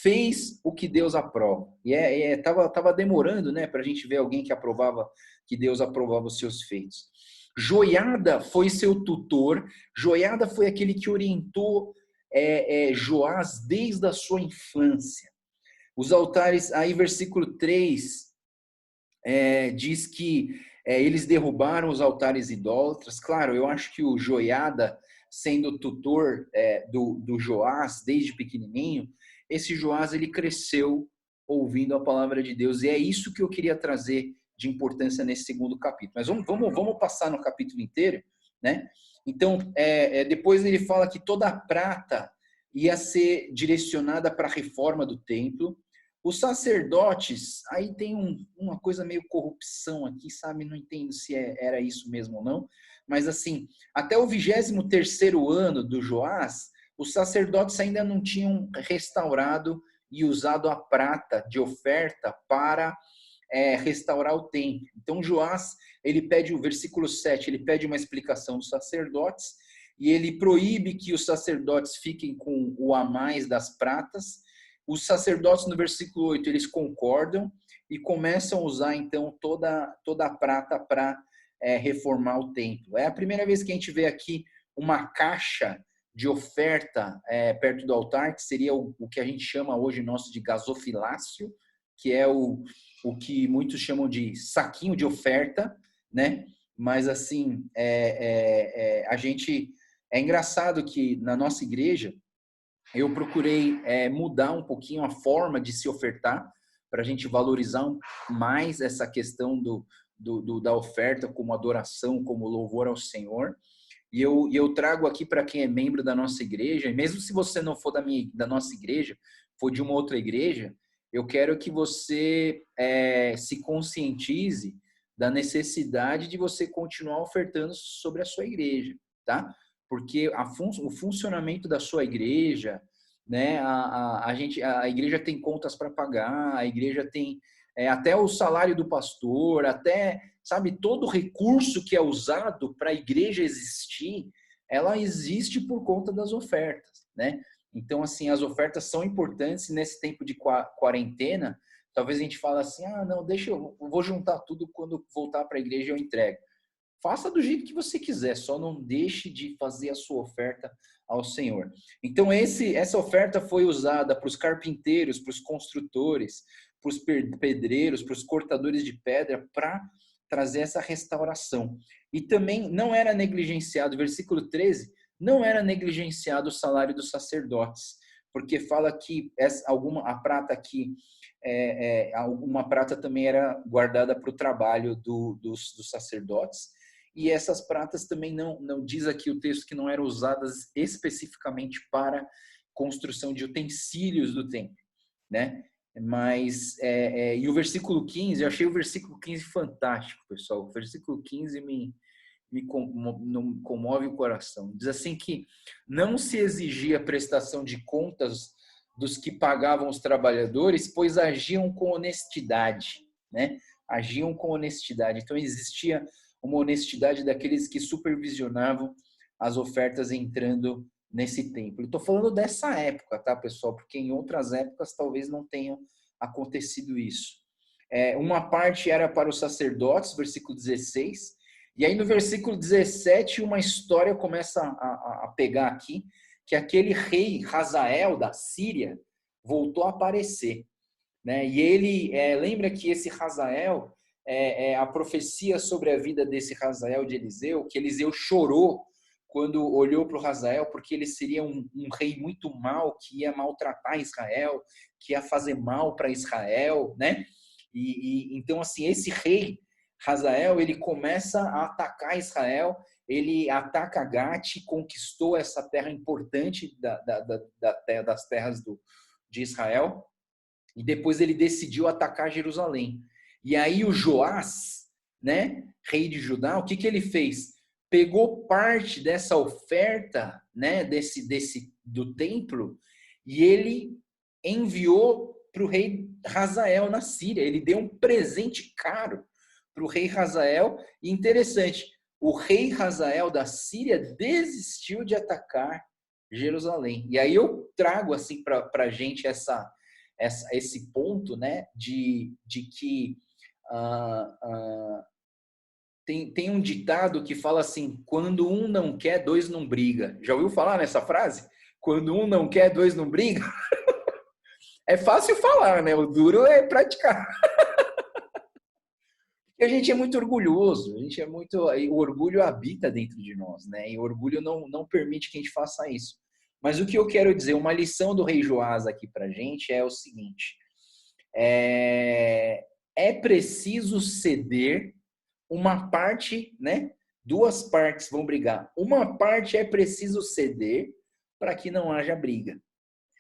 fez o que Deus aprova. E tava demorando, né, para a gente ver alguém que aprovava, que Deus aprovava os seus feitos. Joiada foi seu tutor. Joiada foi aquele que orientou Joás desde a sua infância. Os altares, aí versículo 3, diz que eles derrubaram os altares idólatras. Claro, eu acho que o Joiada, sendo tutor do Joás desde pequenininho, esse Joás ele cresceu ouvindo a palavra de Deus. E é isso que eu queria trazer de importância nesse segundo capítulo. Mas vamos passar no capítulo inteiro, né? Então, depois ele fala que toda a prata ia ser direcionada para a reforma do templo. Os sacerdotes, aí tem uma coisa meio corrupção aqui, sabe? Não entendo se era isso mesmo ou não. Mas assim, até o 23º ano do Joás, os sacerdotes ainda não tinham restaurado e usado a prata de oferta para restaurar o templo. Então Joás, ele pede, o versículo 7, ele pede uma explicação dos sacerdotes e ele proíbe que os sacerdotes fiquem com o a mais das pratas. Os sacerdotes, no versículo 8, eles concordam e começam a usar, então, toda a prata para reformar o templo. É a primeira vez que a gente vê aqui uma caixa de oferta perto do altar, que seria o que a gente chama hoje nosso de gasofilácio, que é o que muitos chamam de saquinho de oferta, né? Mas, assim, a gente... É engraçado que na nossa igreja, eu procurei mudar um pouquinho a forma de se ofertar para a gente valorizar mais essa questão da oferta como adoração, como louvor ao Senhor. E eu trago aqui para quem é membro da nossa igreja, e mesmo se você não for da nossa igreja, for de uma outra igreja, eu quero que você se conscientize da necessidade de você continuar ofertando sobre a sua igreja, tá? Porque o funcionamento da sua igreja, né? A igreja tem contas para pagar, a igreja tem até o salário do pastor, até, sabe, todo recurso que é usado para a igreja existir, ela existe por conta das ofertas, né? Então, assim, as ofertas são importantes nesse tempo de quarentena. Talvez a gente fale assim, não, eu vou juntar tudo, quando voltar para a igreja eu entrego. Faça do jeito que você quiser, só não deixe de fazer a sua oferta ao Senhor. Então, essa oferta foi usada para os carpinteiros, para os construtores, para os pedreiros, para os cortadores de pedra, para trazer essa restauração. E também não era negligenciado, versículo 13, não era negligenciado o salário dos sacerdotes, porque fala que a prata aqui, alguma prata também era guardada para o trabalho dos sacerdotes. E essas pratas também não diz aqui o texto que não eram usadas especificamente para construção de utensílios do templo, né? Mas, e o versículo 15, eu achei o versículo 15 fantástico, pessoal. O versículo 15 me comove o coração. Diz assim que não se exigia prestação de contas dos que pagavam os trabalhadores, pois agiam com honestidade, né? Agiam com honestidade. Então, existia uma honestidade daqueles que supervisionavam as ofertas entrando nesse templo. Estou falando dessa época, tá, pessoal? Porque em outras épocas talvez não tenha acontecido isso. Uma parte era para os sacerdotes, versículo 16, e aí no versículo 17 uma história começa a pegar aqui, que aquele rei Hazael da Síria voltou a aparecer, né? E ele, lembra que esse Hazael, a profecia sobre a vida desse Hazael de Eliseu, que Eliseu chorou quando olhou para o Hazael, porque ele seria um rei muito mau, que ia maltratar Israel, que ia fazer mal para Israel, né? Então, assim, esse rei Hazael, ele começa a atacar Israel, ele ataca Gate, conquistou essa terra importante das terras de Israel, e depois ele decidiu atacar Jerusalém. E aí o Joás, né, rei de Judá, o que ele fez? Pegou parte dessa oferta, né, do templo, e ele enviou para o rei Hazael na Síria. Ele deu um presente caro para o rei Hazael. E interessante, o rei Hazael da Síria desistiu de atacar Jerusalém. E aí eu trago assim para a gente esse ponto, né, de que tem um ditado que fala assim: quando um não quer, dois não briga. Já ouviu falar nessa frase? Quando um não quer, dois não briga? É fácil falar, né? O duro é praticar. Porque a gente é muito orgulhoso, o orgulho habita dentro de nós, né? E o orgulho não permite que a gente faça isso. Mas o que eu quero dizer, uma lição do rei Joás aqui pra gente é o seguinte: é preciso ceder uma parte, né? Duas partes vão brigar. Uma parte é preciso ceder para que não haja briga.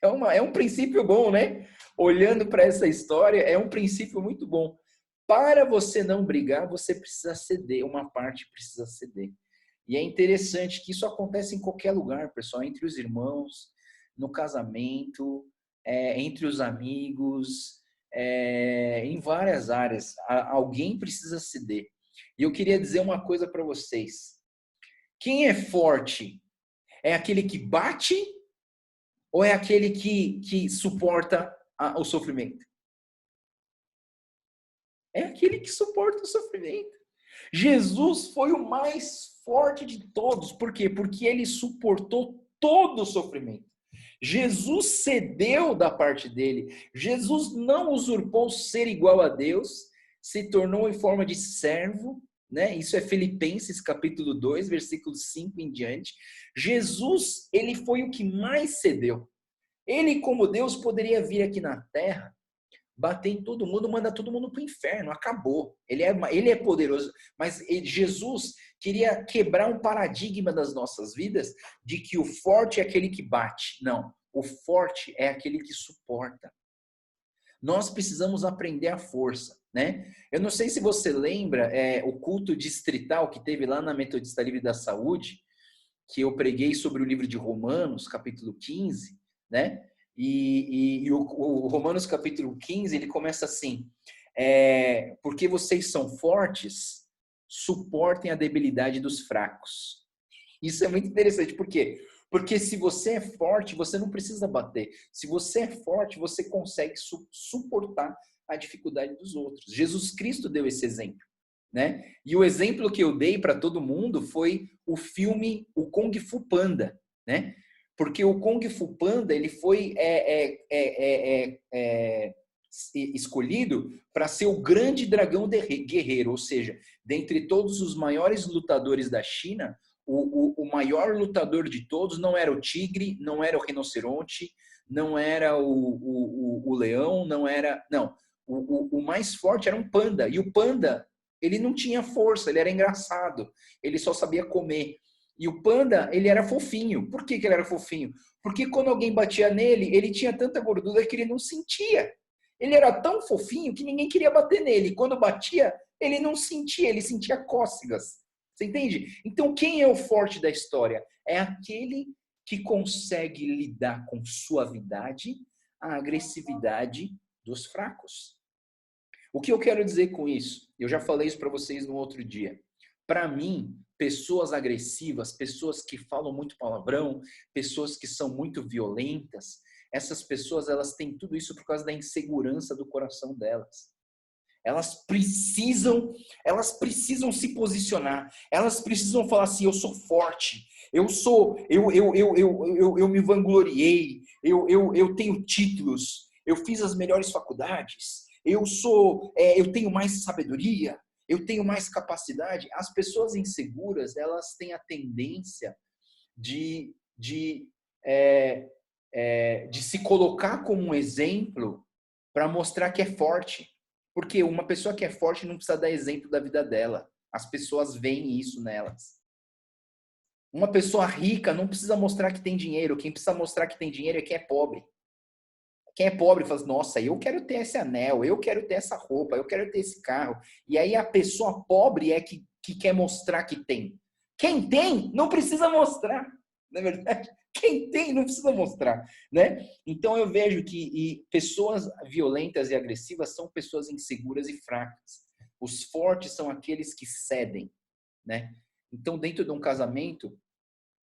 É um princípio bom, né? Olhando para essa história, é um princípio muito bom. Para você não brigar, você precisa ceder, uma parte precisa ceder. E é interessante que isso acontece em qualquer lugar, pessoal, entre os irmãos, no casamento, entre os amigos, em várias áreas. Alguém precisa ceder. E eu queria dizer uma coisa para vocês. Quem é forte é aquele que bate ou é aquele que suporta o sofrimento? É aquele que suporta o sofrimento. Jesus foi o mais forte de todos. Por quê? Porque ele suportou todo o sofrimento. Jesus cedeu da parte dele. Jesus não usurpou ser igual a Deus, se tornou em forma de servo, né? Isso é Filipenses capítulo 2, versículo 5 em diante. Jesus, ele foi o que mais cedeu. Ele, como Deus, poderia vir aqui na terra, bater em todo mundo, mandar todo mundo para o inferno, acabou. Ele é poderoso, mas Jesus queria quebrar um paradigma das nossas vidas de que o forte é aquele que bate. Não, o forte é aquele que suporta. Nós precisamos aprender a força, né? Eu não sei se você lembra o culto distrital que teve lá na Metodista Livre da Saúde, que eu preguei sobre o livro de Romanos, capítulo 15, né? E o Romanos capítulo 15, ele começa assim: porque vocês são fortes, suportem a debilidade dos fracos. Isso é muito interessante, por quê? Porque se você é forte, você não precisa bater. Se você é forte, você consegue suportar a dificuldade dos outros. Jesus Cristo deu esse exemplo, né? E o exemplo que eu dei para todo mundo foi o filme O Kung Fu Panda, né? Porque o Kung Fu Panda ele foi escolhido para ser o grande dragão guerreiro, ou seja, dentre todos os maiores lutadores da China, o maior lutador de todos não era o tigre, não era o rinoceronte, não era o leão, não era... Não, o mais forte era um panda. E o panda, ele não tinha força, ele era engraçado. Ele só sabia comer. E o panda, ele era fofinho. Por que ele era fofinho? Porque quando alguém batia nele, ele tinha tanta gordura que ele não sentia. Ele era tão fofinho que ninguém queria bater nele. Quando batia, ele não sentia, ele sentia cócegas. Você entende? Então, quem é o forte da história? É aquele que consegue lidar com suavidade a agressividade dos fracos. O que eu quero dizer com isso? Eu já falei isso para vocês no outro dia. Para mim, pessoas agressivas, pessoas que falam muito palavrão, pessoas que são muito violentas, essas pessoas elas têm tudo isso por causa da insegurança do coração delas. Elas precisam se posicionar. Elas precisam falar assim: eu sou forte. Eu me vangloriei. Eu tenho títulos. Eu fiz as melhores faculdades. Eu tenho mais sabedoria. Eu tenho mais capacidade. As pessoas inseguras, elas têm a tendência de se colocar como um exemplo para mostrar que é forte. Porque uma pessoa que é forte não precisa dar exemplo da vida dela. As pessoas veem isso nelas. Uma pessoa rica não precisa mostrar que tem dinheiro. Quem precisa mostrar que tem dinheiro é quem é pobre. Quem é pobre fala, nossa, eu quero ter esse anel, eu quero ter essa roupa, eu quero ter esse carro. E aí a pessoa pobre é que quer mostrar que tem. Quem tem não precisa mostrar, não é verdade? Quem tem não precisa mostrar, né? Então eu vejo que pessoas violentas e agressivas são pessoas inseguras e fracas. Os fortes são aqueles que cedem, né? Então dentro de um casamento,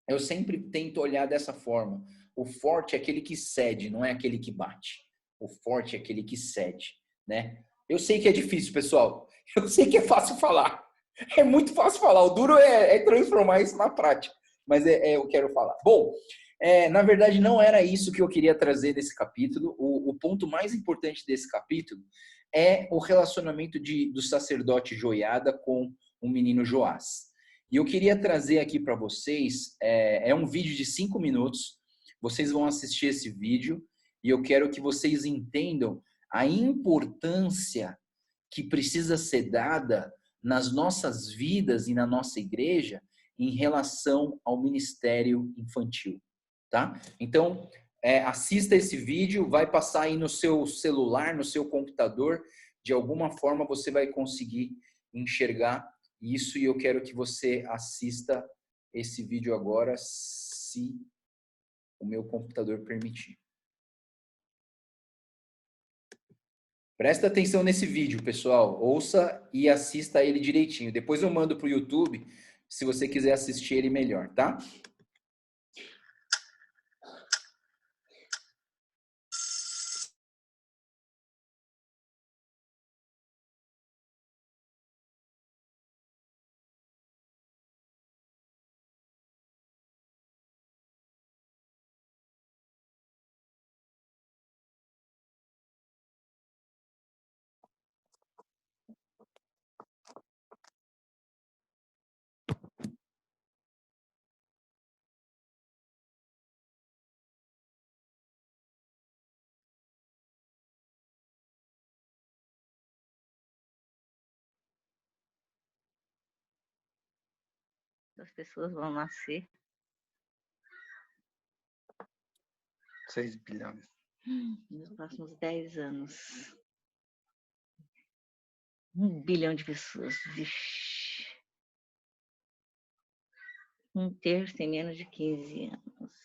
eu sempre tento olhar dessa forma. O forte é aquele que cede, não é aquele que bate. O forte é aquele que cede, né? Eu sei que é difícil, pessoal. Eu sei que é fácil falar. É muito fácil falar. O duro é transformar isso na prática. Mas eu quero falar. Bom, na verdade, não era isso que eu queria trazer desse capítulo. O ponto mais importante desse capítulo é o relacionamento do sacerdote Joiada com o menino Joás. E eu queria trazer aqui para vocês, é um vídeo de 5 minutos, vocês vão assistir esse vídeo e eu quero que vocês entendam a importância que precisa ser dada nas nossas vidas e na nossa igreja em relação ao ministério infantil, tá? Então, assista esse vídeo, vai passar aí no seu celular, no seu computador, de alguma forma você vai conseguir enxergar isso e eu quero que você assista esse vídeo agora, se o meu computador permitir. Presta atenção nesse vídeo, pessoal. Ouça e assista ele direitinho. Depois eu mando para o YouTube, se você quiser assistir ele melhor, tá? As pessoas vão nascer. 6 bilhões. Nos próximos 10 anos. 1 bilhão de pessoas. Vixe. 1/3 em menos de 15 anos.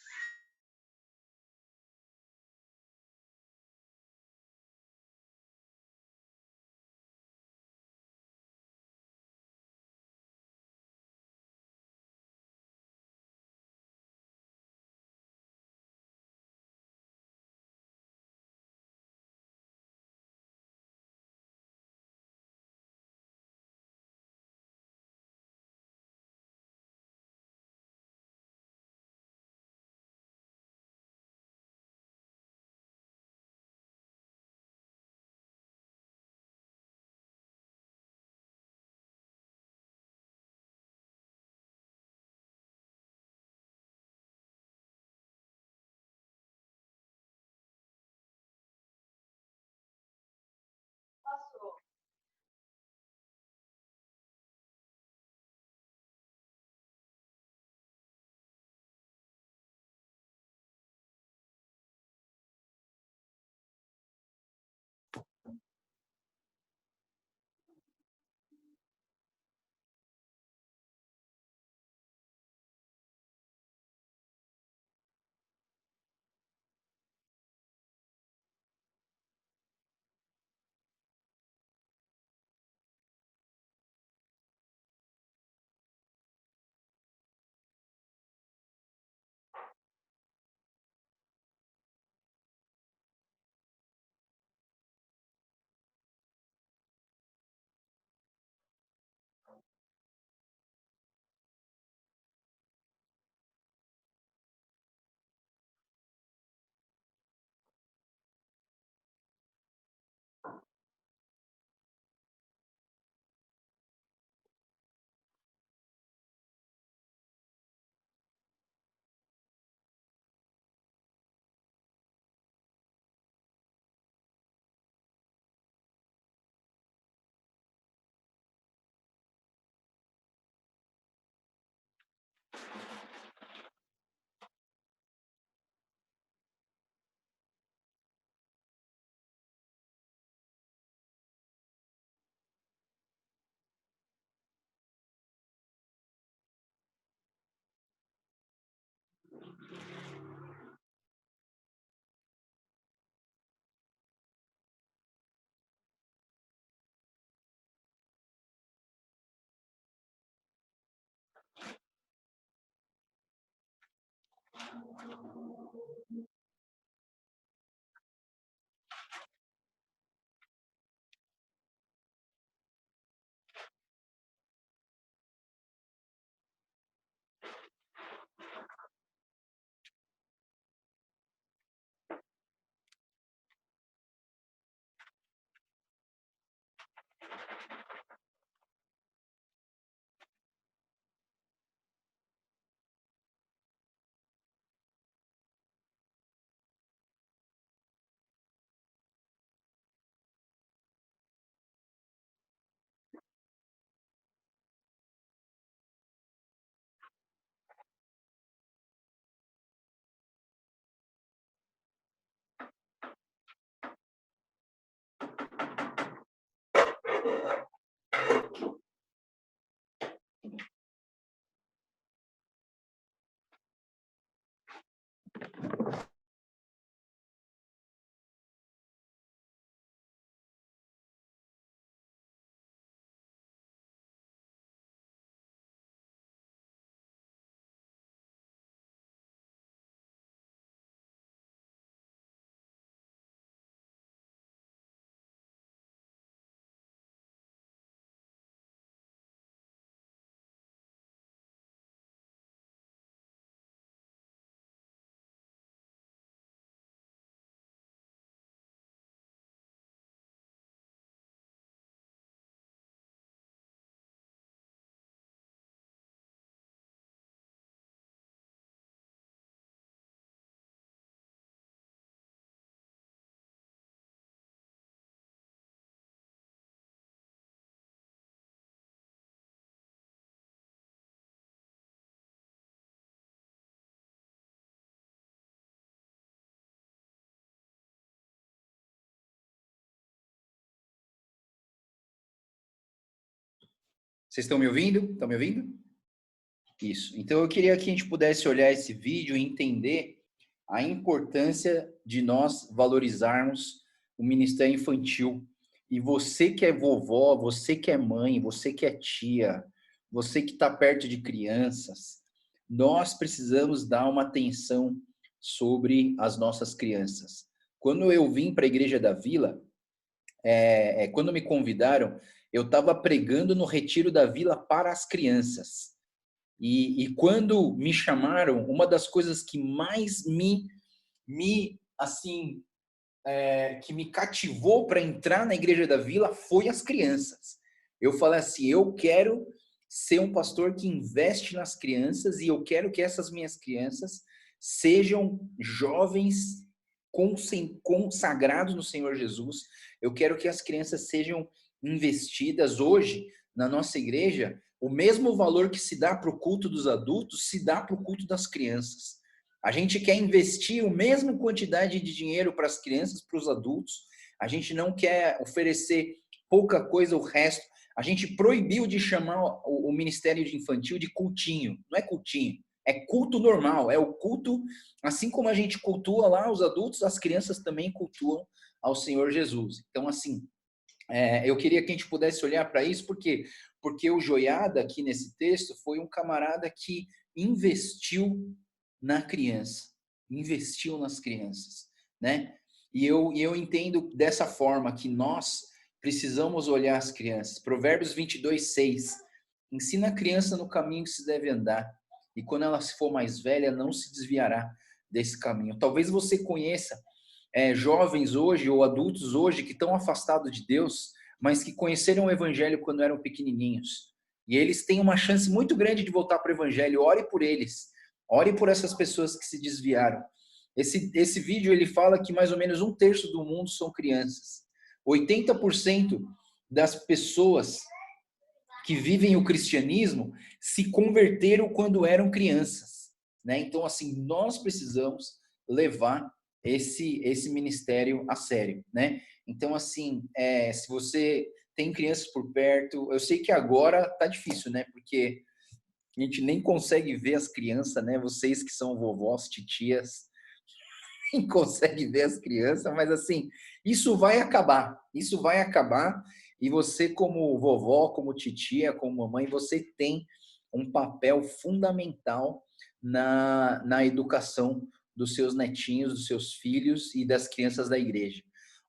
Vocês estão me ouvindo? Estão me ouvindo? Isso. Então eu queria que a gente pudesse olhar esse vídeo e entender a importância de nós valorizarmos o ministério infantil. E você que é vovó, você que é mãe, você que é tia, você que está perto de crianças, nós precisamos dar uma atenção sobre as nossas crianças. Quando eu vim para a Igreja da Vila, quando me convidaram, eu estava pregando no Retiro da Vila para as crianças. E quando me chamaram, uma das coisas que mais assim, que me cativou para entrar na Igreja da Vila foi as crianças. Eu falei assim, eu quero ser um pastor que investe nas crianças e eu quero que essas minhas crianças sejam jovens consagrados no Senhor Jesus. Eu quero que as crianças sejam investidas hoje na nossa igreja. O mesmo valor que se dá para o culto dos adultos se dá para o culto das crianças. A gente quer investir a mesma quantidade de dinheiro para as crianças, para os adultos. A gente não quer oferecer pouca coisa, o resto. A gente proibiu de chamar o Ministério de Infantil de cultinho. Não é cultinho, é culto normal. É o culto, assim como a gente cultua lá os adultos, as crianças também cultuam ao Senhor Jesus. Então, assim, eu queria que a gente pudesse olhar para isso, porque o Joiada, aqui nesse texto, foi um camarada que investiu na criança, investiu nas crianças, né? E eu entendo dessa forma que nós precisamos olhar as crianças. Provérbios 22:6. Ensina a criança no caminho que se deve andar, e quando ela se for mais velha, não se desviará desse caminho. Talvez você conheça jovens hoje ou adultos hoje que estão afastados de Deus, mas que conheceram o Evangelho quando eram pequenininhos. E eles têm uma chance muito grande de voltar para o Evangelho. Ore por eles. Ore por essas pessoas que se desviaram. Esse vídeo ele fala que mais ou menos 1/3 do mundo são crianças. 80% das pessoas que vivem o cristianismo se converteram quando eram crianças, né? Então, assim, nós precisamos levar esse ministério a sério, né? Então, assim, se você tem crianças por perto, eu sei que agora tá difícil, né? Porque a gente nem consegue ver as crianças, né? Vocês que são vovós, titias, nem consegue ver as crianças, mas assim, isso vai acabar. Isso vai acabar. E você, como vovó, como titia, como mamãe, você tem um papel fundamental na educação dos seus netinhos, dos seus filhos e das crianças da igreja.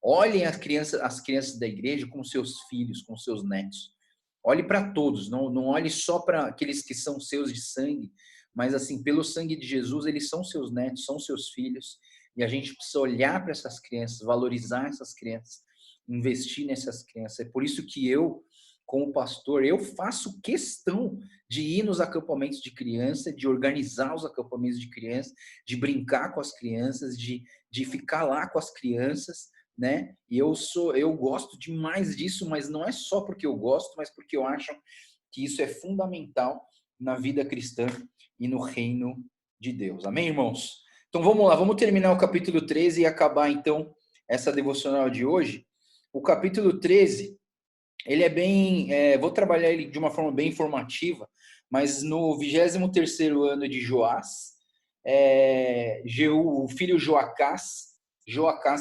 Olhem as crianças da igreja como seus filhos, como seus netos. Olhe para todos, não olhe só para aqueles que são seus de sangue, mas assim, pelo sangue de Jesus, eles são seus netos, são seus filhos, e a gente precisa olhar para essas crianças, valorizar essas crianças, investir nessas crianças. É por isso que eu, como pastor, eu faço questão de ir nos acampamentos de criança, de organizar os acampamentos de criança, de brincar com as crianças, de ficar lá com as crianças, né? E eu gosto demais disso, mas não é só porque eu gosto, mas porque eu acho que isso é fundamental na vida cristã e no reino de Deus. Amém, irmãos? Então vamos lá, vamos terminar o capítulo 13 e acabar então essa devocional de hoje. O capítulo 13, ele é bem, vou trabalhar ele de uma forma bem informativa, mas no 23º ano de Joás, o filho Joacás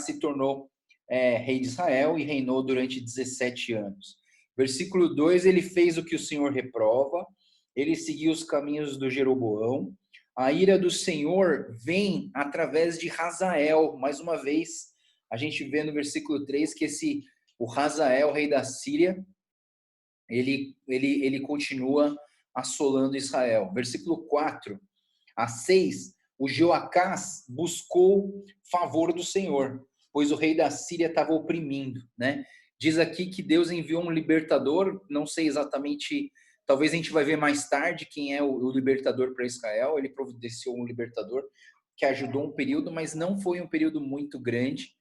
se tornou rei de Israel e reinou durante 17 anos. Versículo 2, ele fez o que o Senhor reprova, ele seguiu os caminhos do Jeroboão. A ira do Senhor vem através de Hazael. Mais uma vez, a gente vê no versículo 3 que o Hazael, rei da Síria, ele continua assolando Israel. Versículo 4 a 6, o Joacás buscou favor do Senhor, pois o rei da Síria estava oprimindo, né? Diz aqui que Deus enviou um libertador, não sei exatamente, talvez a gente vai ver mais tarde quem é o libertador para Israel. Ele providenciou um libertador que ajudou um período, mas não foi um período muito grande,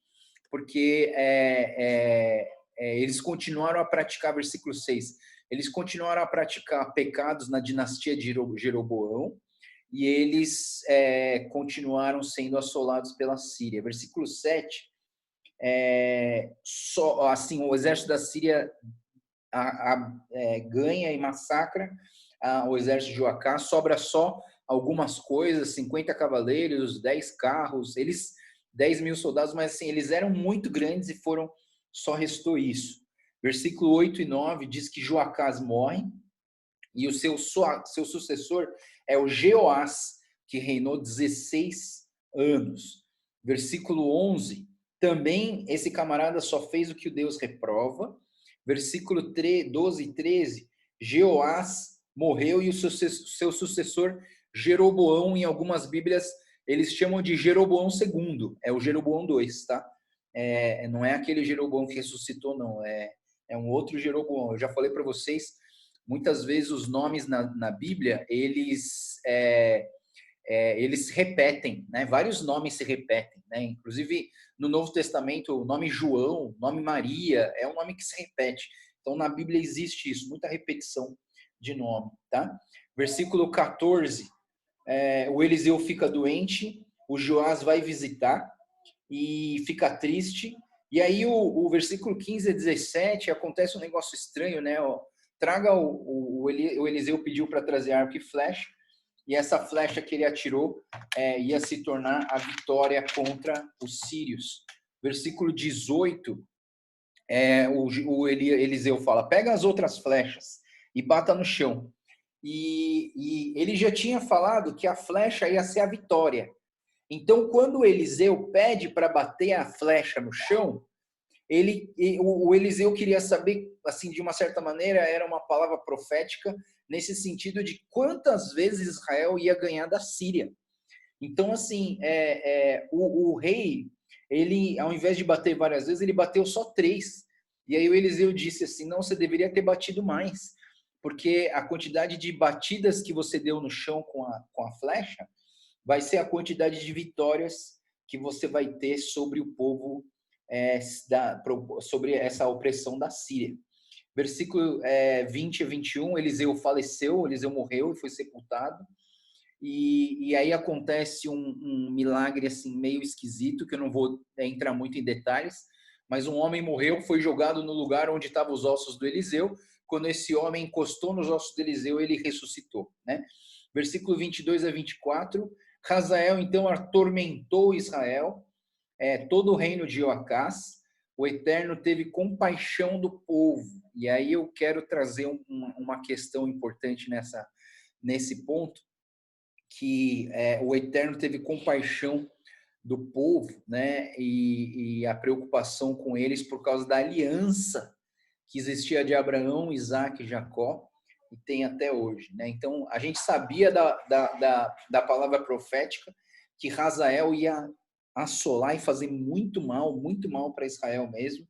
porque eles continuaram a praticar, versículo 6, eles continuaram a praticar pecados na dinastia de Jeroboão, e eles continuaram sendo assolados pela Síria. Versículo 7, assim, o exército da Síria ganha e massacra o exército de Joacás, sobra só algumas coisas, 50 cavaleiros, 10 carros, 10 mil soldados, mas assim, eles eram muito grandes e só restou isso. Versículo 8 e 9 diz que Joacás morre, e o seu sucessor é o Jeoás, que reinou 16 anos. Versículo 11, também esse camarada só fez o que o Deus reprova. Versículo 12 e 13, Jeoás morreu e o seu sucessor, Jeroboão, em algumas Bíblias, eles chamam de Jeroboão II, é o Jeroboão II, tá? Não é aquele Jeroboão que ressuscitou, não, é um outro Jeroboão. Eu já falei para vocês, muitas vezes os nomes na Bíblia, eles se repetem, né? Vários nomes se repetem, né? Inclusive, no Novo Testamento, o nome João, o nome Maria, é um nome que se repete. Então, na Bíblia existe isso, muita repetição de nome, tá? Versículo 14, o Eliseu fica doente, o Joás vai visitar e fica triste. E aí, o versículo 15 a 17, acontece um negócio estranho, né? O Eliseu pediu para trazer arco e flecha, e essa flecha que ele atirou ia se tornar a vitória contra os sírios. Versículo 18, Eliseu fala, pega as outras flechas e bata no chão. E ele já tinha falado que a flecha ia ser a vitória. Então, quando o Eliseu pede para bater a flecha no chão, o Eliseu queria saber, assim, de uma certa maneira, era uma palavra profética, nesse sentido de quantas vezes Israel ia ganhar da Síria. Então, assim, o rei, ele, ao invés de bater várias vezes, ele bateu só 3. E aí o Eliseu disse assim, não, você deveria ter batido mais, porque a quantidade de batidas que você deu no chão com a flecha vai ser a quantidade de vitórias que você vai ter sobre o povo, sobre essa opressão da Síria. Versículo 20 a 21, Eliseu faleceu, Eliseu morreu e foi sepultado. E aí acontece um milagre assim meio esquisito, que eu não vou entrar muito em detalhes, mas um homem morreu, foi jogado no lugar onde estavam os ossos do Eliseu. Quando esse homem encostou nos ossos do Eliseu, ele ressuscitou, né? Versículo 22 a 24, Hazael então atormentou Israel, todo o reino de Joacás. O Eterno teve compaixão do povo. E aí eu quero trazer uma questão importante nesse ponto, que o Eterno teve compaixão do povo, né? E a preocupação com eles por causa da aliança que existia de Abraão, Isaac e Jacó, e tem até hoje, né? Então, a gente sabia da palavra profética que Hazael ia assolar e fazer muito mal para Israel mesmo,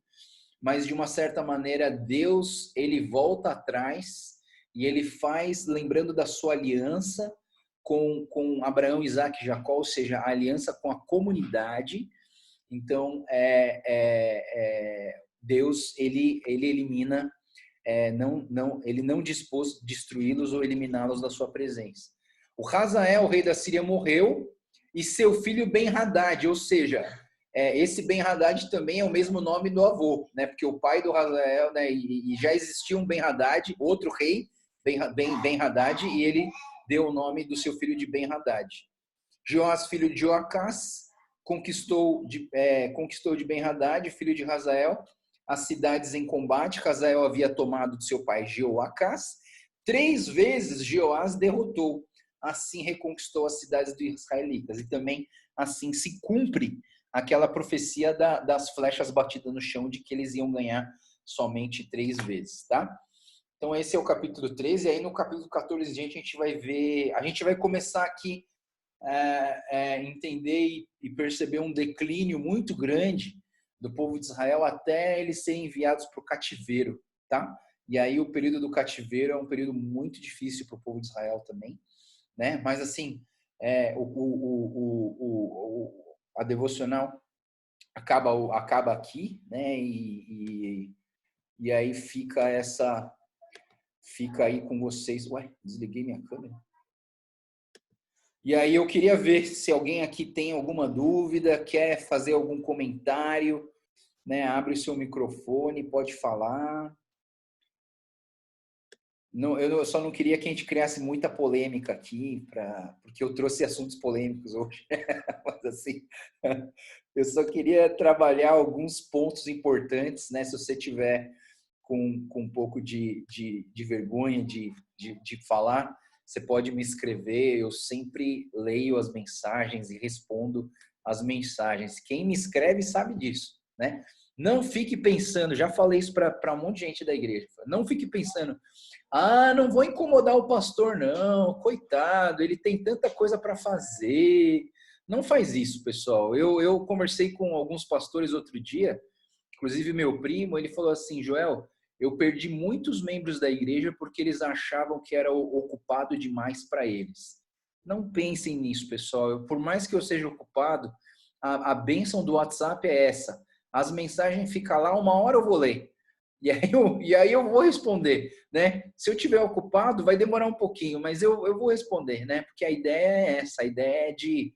mas de uma certa maneira Deus, ele volta atrás e ele faz, lembrando da sua aliança com Abraão, Isaac e Jacó, ou seja, a aliança com a comunidade. Então, Deus, ele elimina, ele não dispôs destruí-los ou eliminá-los da sua presença. O Hazael, o rei da Síria, morreu, e seu filho Ben-Hadad, ou seja, esse Ben-Hadad também é o mesmo nome do avô, né? Porque o pai do Hazael, né? E já existia um Ben-Hadad, outro rei, Ben-Hadad, e ele deu o nome do seu filho de Ben-Hadad. Joás, filho de Joacás, conquistou de Ben-Hadad, filho de Hazael, as cidades em combate. Hazael havia tomado de seu pai Jeoacás. 3 vezes Jeoás derrotou. Assim reconquistou as cidades dos israelitas. E também assim se cumpre aquela profecia das flechas batidas no chão, de que eles iam ganhar somente 3 vezes, tá? Então esse é o capítulo 13, e aí no capítulo 14 a gente vai ver, a gente vai começar aqui entender e perceber um declínio muito grande do povo de Israel até eles serem enviados para o cativeiro, tá? E aí o período do cativeiro é um período muito difícil para o povo de Israel também, né? Mas assim, a devocional acaba aqui, né? E aí fica aí com vocês. Ué, desliguei minha câmera. E aí eu queria ver se alguém aqui tem alguma dúvida, quer fazer algum comentário, né? Abre o seu microfone, pode falar. Não, eu só não queria que a gente criasse muita polêmica aqui, porque eu trouxe assuntos polêmicos hoje. Mas assim, eu só queria trabalhar alguns pontos importantes, né? Se você tiver com um pouco de vergonha de falar, você pode me escrever. Eu sempre leio as mensagens e respondo as mensagens. Quem me escreve sabe disso, né? Não fique pensando, já falei isso para um monte de gente da igreja, não fique pensando, não vou incomodar o pastor não, coitado, ele tem tanta coisa para fazer. Não faz isso, pessoal. Eu conversei com alguns pastores outro dia, inclusive meu primo, ele falou assim: Joel, eu perdi muitos membros da igreja porque eles achavam que era ocupado demais para eles. Não pensem nisso, pessoal. Por mais que eu seja ocupado, a bênção do WhatsApp é essa. As mensagens ficam lá, 1 hora eu vou ler. E aí eu vou responder, né? Se eu tiver ocupado, vai demorar um pouquinho, mas eu vou responder, né? Porque a ideia é essa, a ideia é de...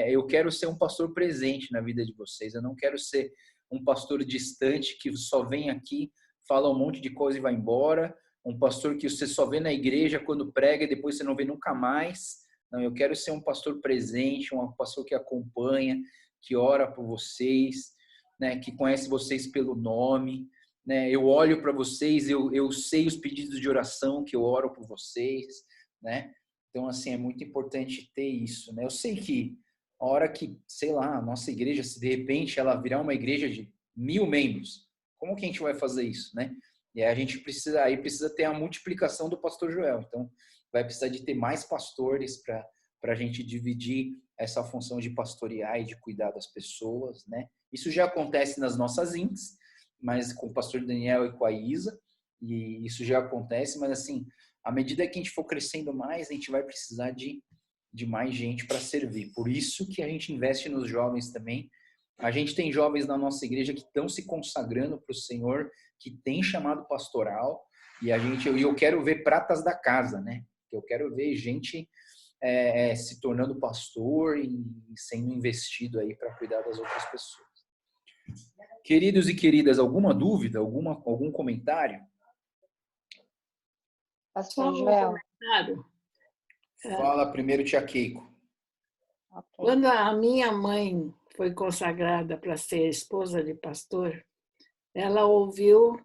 eu quero ser um pastor presente na vida de vocês. Eu não quero ser um pastor distante que só vem aqui, fala um monte de coisa e vai embora. Um pastor que você só vê na igreja quando prega e depois você não vê nunca mais. Não, eu quero ser um pastor presente, um pastor que acompanha, que ora por vocês, né, que conhece vocês pelo nome, né? Eu olho para vocês, eu sei os pedidos de oração que eu oro por vocês, né? Então, assim, é muito importante ter isso, né? Eu sei que a hora que, sei lá, a nossa igreja, se de repente ela virar uma igreja de 1000 membros, como que a gente vai fazer isso, né? E aí a gente precisa ter a multiplicação do pastor Joel. Então, vai precisar de ter mais pastores para a gente dividir essa função de pastorear e de cuidar das pessoas, né? Isso já acontece nas nossas INCs, mas com o pastor Daniel e com a Isa, e isso já acontece, mas assim, à medida que a gente for crescendo mais, a gente vai precisar de mais gente para servir. Por isso que a gente investe nos jovens também. A gente tem jovens na nossa igreja que estão se consagrando para o Senhor, que tem chamado pastoral, e eu quero ver pratas da casa, né? Eu quero ver gente se tornando pastor e sendo investido aí para cuidar das outras pessoas. Queridos e queridas, alguma dúvida, algum comentário? Pastor Joel. Fala primeiro, tia Keiko. Okay. Quando a minha mãe foi consagrada para ser esposa de pastor, ela ouviu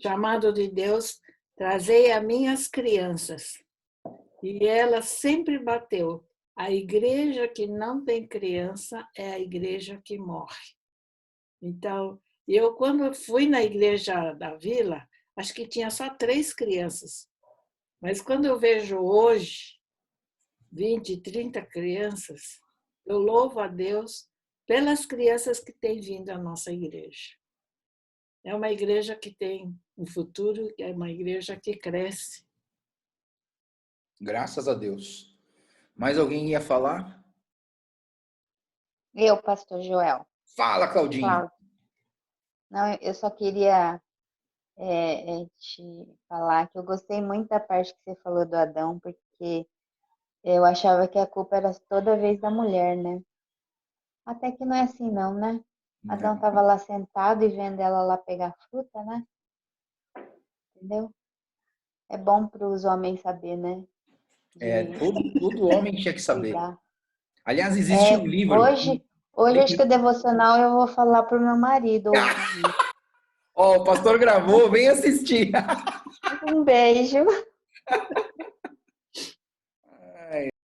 chamado de Deus, trazei as minhas crianças. E ela sempre bateu. A igreja que não tem criança é a igreja que morre. Então, eu quando fui na igreja da vila, acho que tinha só 3 crianças. Mas quando eu vejo hoje 20, 30 crianças, eu louvo a Deus pelas crianças que têm vindo à nossa igreja. É uma igreja que tem um futuro, é uma igreja que cresce. Graças a Deus. Mais alguém ia falar? Eu, pastor Joel. Fala, Claudinha. Cláudio. Não, eu só queria te falar que eu gostei muito da parte que você falou do Adão, porque eu achava que a culpa era toda vez da mulher, né? Até que não é assim não, né? Adão Não. estava lá sentado e vendo ela lá pegar fruta, né? Entendeu? É bom para os homens saber, né? Todo homem tinha que saber. Cuidar. Aliás, existe um livro. Hoje acho que o devocional eu vou falar pro meu marido. Ó, o pastor gravou, vem assistir. Um beijo.